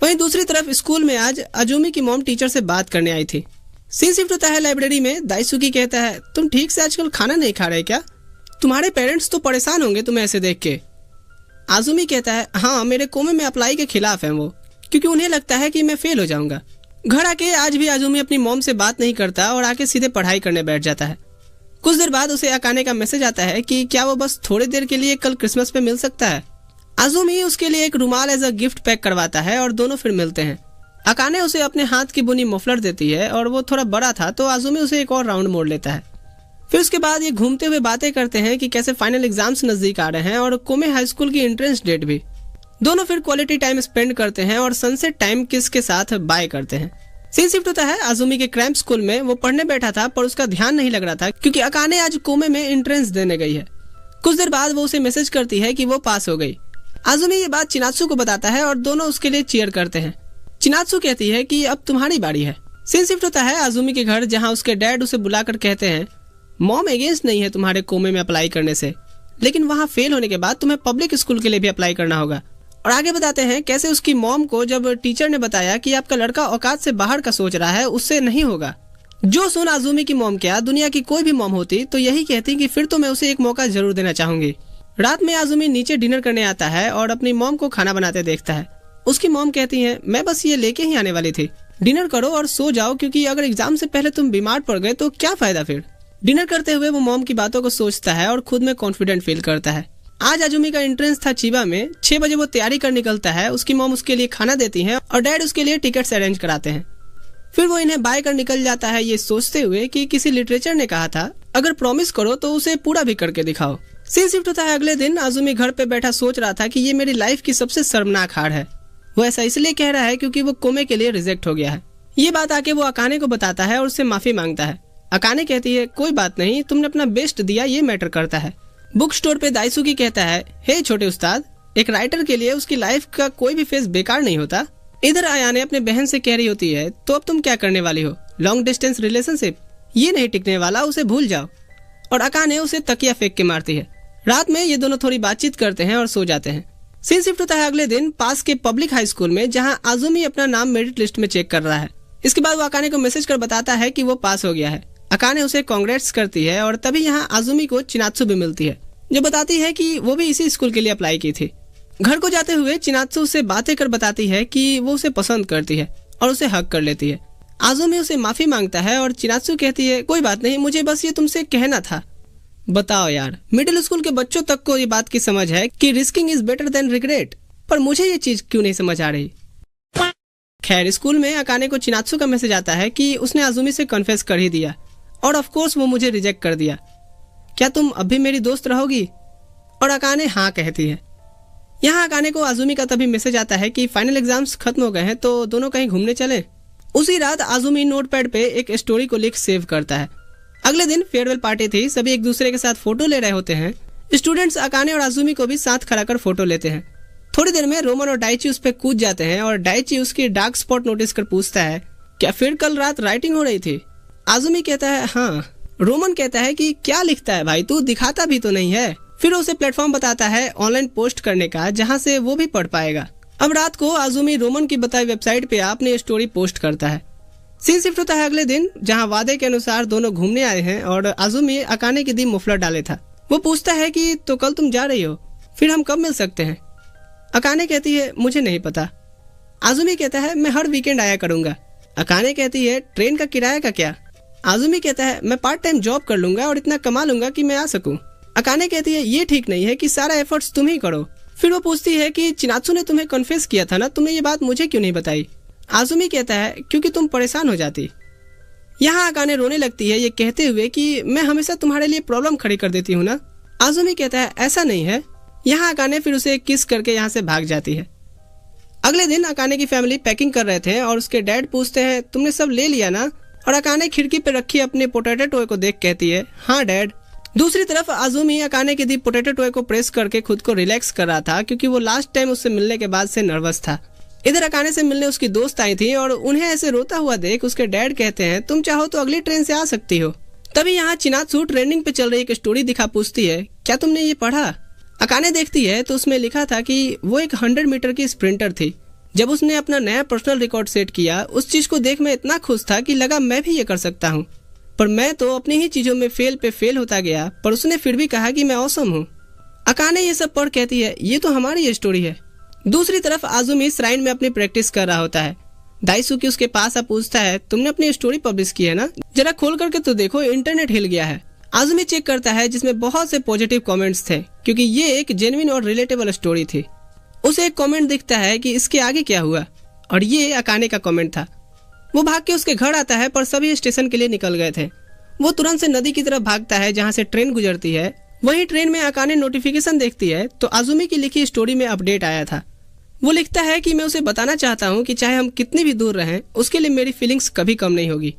वहीं दूसरी तरफ स्कूल में आज आज़ुमी की मॉम टीचर से बात करने आई थी। सीन शिफ्ट होता है लाइब्रेरी में। दाइसुकी कहता है तुम ठीक से आजकल खाना नहीं खा रहे क्या, तुम्हारे पेरेंट्स तो परेशान होंगे तुम्हें ऐसे देख के। आज़ुमी कहता है हाँ मेरे कोमे में अप्लाई के खिलाफ है वो, क्योंकि उन्हें लगता है कि मैं फेल हो जाऊंगा। घर आके आज भी आज़ुमी अपनी मॉम से बात नहीं करता और आके सीधे पढ़ाई करने बैठ जाता है। कुछ देर बाद उसे अकाने का मैसेज आता है कि क्या वो बस थोड़ी देर के लिए कल क्रिसमस पे मिल सकता है। आज़ुमी उसके लिए एक रुमाल एज अ गिफ्ट पैक करवाता है और दोनों फिर मिलते हैं। अकाने उसे अपने हाथ की बुनी मफलर देती है और वो थोड़ा बड़ा था तो आज़ुमी उसे एक और राउंड मोड़ लेता है। फिर उसके बाद ये घूमते हुए बातें करते हैं कि कैसे फाइनल एग्जाम्स नजदीक आ रहे हैं और कोमे हाई स्कूल की एंट्रेंस डेट भी। दोनों फिर क्वालिटी टाइम स्पेंड करते हैं और सनसेट टाइम किस के साथ बाय करते हैं। सीन शिफ्ट होता है आज़ुमी के क्रैम्प स्कूल में। वो पढ़ने बैठा था पर उसका ध्यान नहीं लग रहा था क्योंकि अकाने आज कोमे में एंट्रेंस देने गई है। कुछ देर बाद वो उसे मैसेज करती है कि वो पास हो गई। आज़ुमी ये बात चिनात्सु को बताता है और दोनों उसके लिए चीयर करते हैं। चिनात्सु कहती है कि अब तुम्हारी बारी है। सीन शिफ्ट होता है आज़ुमी के घर, जहाँ उसके डैड उसे बुलाकर कहते हैं मॉम अगेंस्ट नहीं है तुम्हारे कोमे में अप्लाई करने से, लेकिन वहाँ फेल होने के बाद तुम्हें पब्लिक स्कूल के लिए भी अप्लाई करना होगा। और आगे बताते हैं कैसे उसकी मॉम को जब टीचर ने बताया कि आपका लड़का औकात से बाहर का सोच रहा है, उससे नहीं होगा। जो सुन आज़ुमी की मॉम क्या दुनिया की कोई भी मॉम होती तो यही कहती कि फिर तो मैं उसे एक मौका जरूर देना चाहूंगी। रात में आज़ुमी नीचे डिनर करने आता है और अपनी मॉम को खाना बनाते देखता है। उसकी मॉम कहती है मैं बस ये लेके ही आने वाली थी, डिनर करो और सो जाओ, क्योंकि अगर एग्जाम से पहले तुम बीमार पड़ गए तो क्या फायदा फिर। डिनर करते हुए वो मॉम की बातों को सोचता है और खुद में कॉन्फिडेंट फील करता है। आज आज़ुमी का एंट्रेंस था चीबा में। 6 बजे वो तैयारी कर निकलता है। उसकी मॉम उसके लिए खाना देती है और डैड उसके लिए टिकट्स अरेंज कराते हैं। फिर वो इन्हें बाय कर निकल जाता है, ये सोचते हुए कि किसी लिटरेचर ने कहा था अगर प्रॉमिस करो तो उसे पूरा भी करके दिखाओ। सीन शिफ्ट होता है अगले दिन। आज़ुमी घर पे बैठा सोच रहा था कि ये मेरी लाइफ की सबसे शर्मनाक हार है। वो ऐसा इसलिए कह रहा है क्योंकि वो कोमे के लिए रिजेक्ट हो गया है। ये बात आके वो अकाने को बताता है और उससे माफी मांगता है। अकाने कहती है कोई बात नहीं, तुमने अपना बेस्ट दिया, ये मैटर करता है। बुक स्टोर पे दाइसुकी कहता है हे छोटे उस्ताद, एक राइटर के लिए उसकी लाइफ का कोई भी फेज बेकार नहीं होता। इधर अयाने अपने बहन से कह रही होती है तो अब तुम क्या करने वाली हो, लॉन्ग डिस्टेंस रिलेशनशिप, ये नहीं टिकने वाला, उसे भूल जाओ। और अकाने उसे तकिया फेंक के मारती है। रात में ये दोनों थोड़ी बातचीत करते हैं और सो जाते हैं। सीन शिफ्ट होता है अगले दिन पास के पब्लिक हाई स्कूल में, जहाँ आज़ुमी अपना नाम मेरिट लिस्ट में चेक कर रहा है। इसके बाद वो अकाने को मैसेज कर बताता है कि वो पास हो गया है। अकाने उसे कांग्रेट्स करती है और तभी यहाँ आज़ुमी को चिनात्सु भी मिलती है, जो बताती है कि वो भी इसी स्कूल के लिए अप्लाई की थी। घर को जाते हुए चिनात्सु उससे बातें कर बताती है कि वो उसे पसंद करती है और उसे हक कर लेती है। आज़ुमी उसे माफी मांगता है और चिनात्सु कहती है कोई बात नहीं, मुझे बस ये तुमसे कहना था। बताओ यार, मिडिल स्कूल के बच्चों तक को ये बात की समझ है कि risking is better than regret, पर मुझे ये चीज क्यों नहीं समझ आ रही। खैर, स्कूल में अकाने को चिनात्सु का मैसेज आता है कि उसने आज़ुमी से कन्फेस कर ही दिया और ऑफ कोर्स वो मुझे रिजेक्ट कर दिया। क्या तुम अब भी मेरी दोस्त रहोगी? और अकाने हाँ कहती है। यहाँ अकाने को आज़ुमी का तभी मैसेज आता है कि फाइनल एग्जाम्स खत्म हो गए हैं तो दोनों कहीं घूमने चलें। उसी रात आज़ुमी नोटपैड पे एक स्टोरी को लिख सेव करता है। अगले दिन फेयरवेल पार्टी थी, सभी एक दूसरे के साथ फोटो ले रहे होते हैं। स्टूडेंट्स अकाने और आज़ुमी को भी साथ खड़ा कर फोटो लेते हैं। थोड़ी देर में रोमन और डाइची उस पर कूद जाते हैं और डाइची उसकी डार्क स्पॉट नोटिस कर पूछता है क्या फिर कल रात राइटिंग हो रही थी? आज़ुमी कहता है हाँ। रोमन कहता है कि क्या लिखता है भाई, तू दिखाता भी तो नहीं है। फिर उसे प्लेटफॉर्म बताता है ऑनलाइन पोस्ट करने का, जहाँ से वो भी पढ़ पाएगा। अब रात को आजुमी रोमन की बताई वेबसाइट पे अपनी स्टोरी पोस्ट करता है। सीन शिफ्ट होता है अगले दिन, जहां वादे के अनुसार दोनों घूमने आए हैं और आजुमी अकाने के दी मुफलर डाले था। वो पूछता है कि तो कल तुम जा रही हो, फिर हम कब मिल सकते हैं? अकाने कहती है मुझे नहीं पता। आजुमी कहता है मैं हर वीकेंड आया करूंगा। अकाने कहती है ट्रेन का किराया का क्या? आजुमी कहता है मैं पार्ट टाइम जॉब कर लूंगा और इतना कमा लूंगा कि मैं आ सकूं। अकाने कहती है ये ठीक नहीं है कि सारा एफर्ट्स तुम ही करो। फिर वो पूछती है कि चिनात्सु ने तुम्हें कन्फेस किया था ना, तुमने ये बात मुझे क्यों नहीं बताई? आजुमी कहता है क्योंकि तुम परेशान हो जाती। यहाँ अकाने रोने लगती है ये कहते हुए कि मैं हमेशा तुम्हारे लिए प्रॉब्लम खड़ी कर देती हूँ ना। आजुमी कहता है ऐसा नहीं है। यहाँ अकाने फिर उसे किस करके यहाँ से भाग जाती है। अगले दिन अकाने की फैमिली पैकिंग कर रहे थे और उसके डैड पूछते हैं तुमने सब ले लिया ना? और अकाने खिड़की पे रखी अपने पोटैटो टॉय को देख कहती है हाँ डैड। दूसरी तरफ आजुमी अकाने की दी पोटैटो टॉय को प्रेस करके खुद को रिलैक्स कर रहा था, क्योंकि वो लास्ट टाइम उससे मिलने के बाद से नर्वस था। इधर अकाने से मिलने उसकी दोस्त आई थी और उन्हें ऐसे रोता हुआ देख उसके डैड कहते हैं तुम चाहो तो अगली ट्रेन से आ सकती हो। तभी यहाँ चिनात्सु ट्रेंडिंग पे चल रही एक स्टोरी दिखा पूछती है क्या तुमने ये पढ़ा? अकाने देखती है तो उसमें लिखा था कि वो एक 100 मीटर की स्प्रिंटर थी। जब उसने अपना नया पर्सनल रिकॉर्ड सेट किया, उस चीज को देख मैं इतना खुश था कि लगा मैं भी ये कर सकता हूँ, पर मैं तो अपनी ही चीजों में फेल पे फेल होता गया, पर उसने फिर भी कहा कि मैं ऑसम हूँ। अकाने ये सब पढ़ कहती है ये तो हमारी स्टोरी है। दूसरी तरफ आजुमी श्राइन में अपनी प्रैक्टिस कर रहा होता है। दाइसुकी उसके पास आ पूछता है तुमने अपनी स्टोरी पब्लिश की है ना, जरा खोल करके तो देखो, इंटरनेट हिल गया है। आजुमी चेक करता है जिसमें बहुत से पॉजिटिव कमेंट्स थे, क्योंकि ये एक जेन्युइन और रिलेटेबल स्टोरी थी। उसे एक कमेंट दिखता है कि इसके आगे क्या हुआ, और ये अकाने का कमेंट था। वो भाग के उसके घर आता है, पर सभी स्टेशन के लिए निकल गए थे। वो तुरंत से नदी की तरफ भागता है जहाँ से ट्रेन गुजरती है। वहीं ट्रेन में अकाने नोटिफिकेशन देखती है तो आजुमी की लिखी स्टोरी में अपडेट आया था। वो लिखता है कि मैं उसे बताना चाहता हूँ कि चाहे हम कितनी भी दूर रहें, उसके लिए मेरी फीलिंग्स कभी कम नहीं होगी।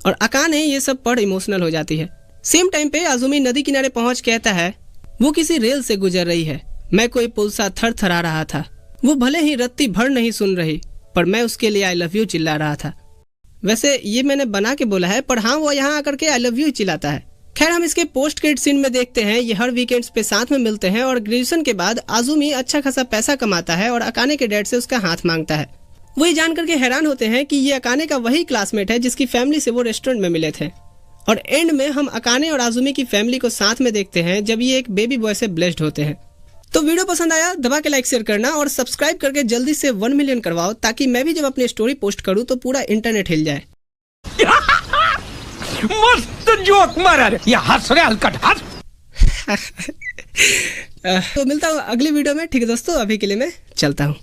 और अकाने ये सब पढ़ इमोशनल हो जाती है। सेम टाइम पे आजुमी नदी किनारे पहुंच कहता है वो किसी रेल से गुजर रही है, मैं कोई पुल सा थर थरा रहा था। वो भले ही रत्ती भर नहीं सुन रही, पर मैं उसके लिए आई लव यू चिल्ला रहा था। वैसे ये मैंने बना के बोला है, पर हाँ वो यहाँ आकर के आई लव यू चिल्लाता है। खैर हम इसके पोस्ट क्रेडिट सीन में देखते हैं ये हर वीकेंड्स पे साथ में मिलते हैं और ग्रेजुएशन के बाद आजुमी अच्छा खासा पैसा कमाता है और अकाने के डैड से उसका हाथ मांगता है। वो ये जान करके हैरान होते हैं कि ये अकाने का वही क्लासमेट है जिसकी फैमिली से वो रेस्टोरेंट में मिले थे। और एंड में हम अकाने और आजुमी की फैमिली को साथ में देखते हैं जब ये एक बेबी बॉय से ब्लेस्ड होते हैं। तो वीडियो पसंद आया दबा के लाइक शेयर करना और सब्सक्राइब करके जल्दी से 1 मिलियन करवाओ, ताकि मैं भी जब अपनी स्टोरी पोस्ट करूँ तो पूरा इंटरनेट हिल जाए। मस्त जोक मारा रे, ये हंस रहे हलकट हंस। तो मिलता हूँ अगली वीडियो में। ठीक है दोस्तों, अभी के लिए मैं चलता हूँ।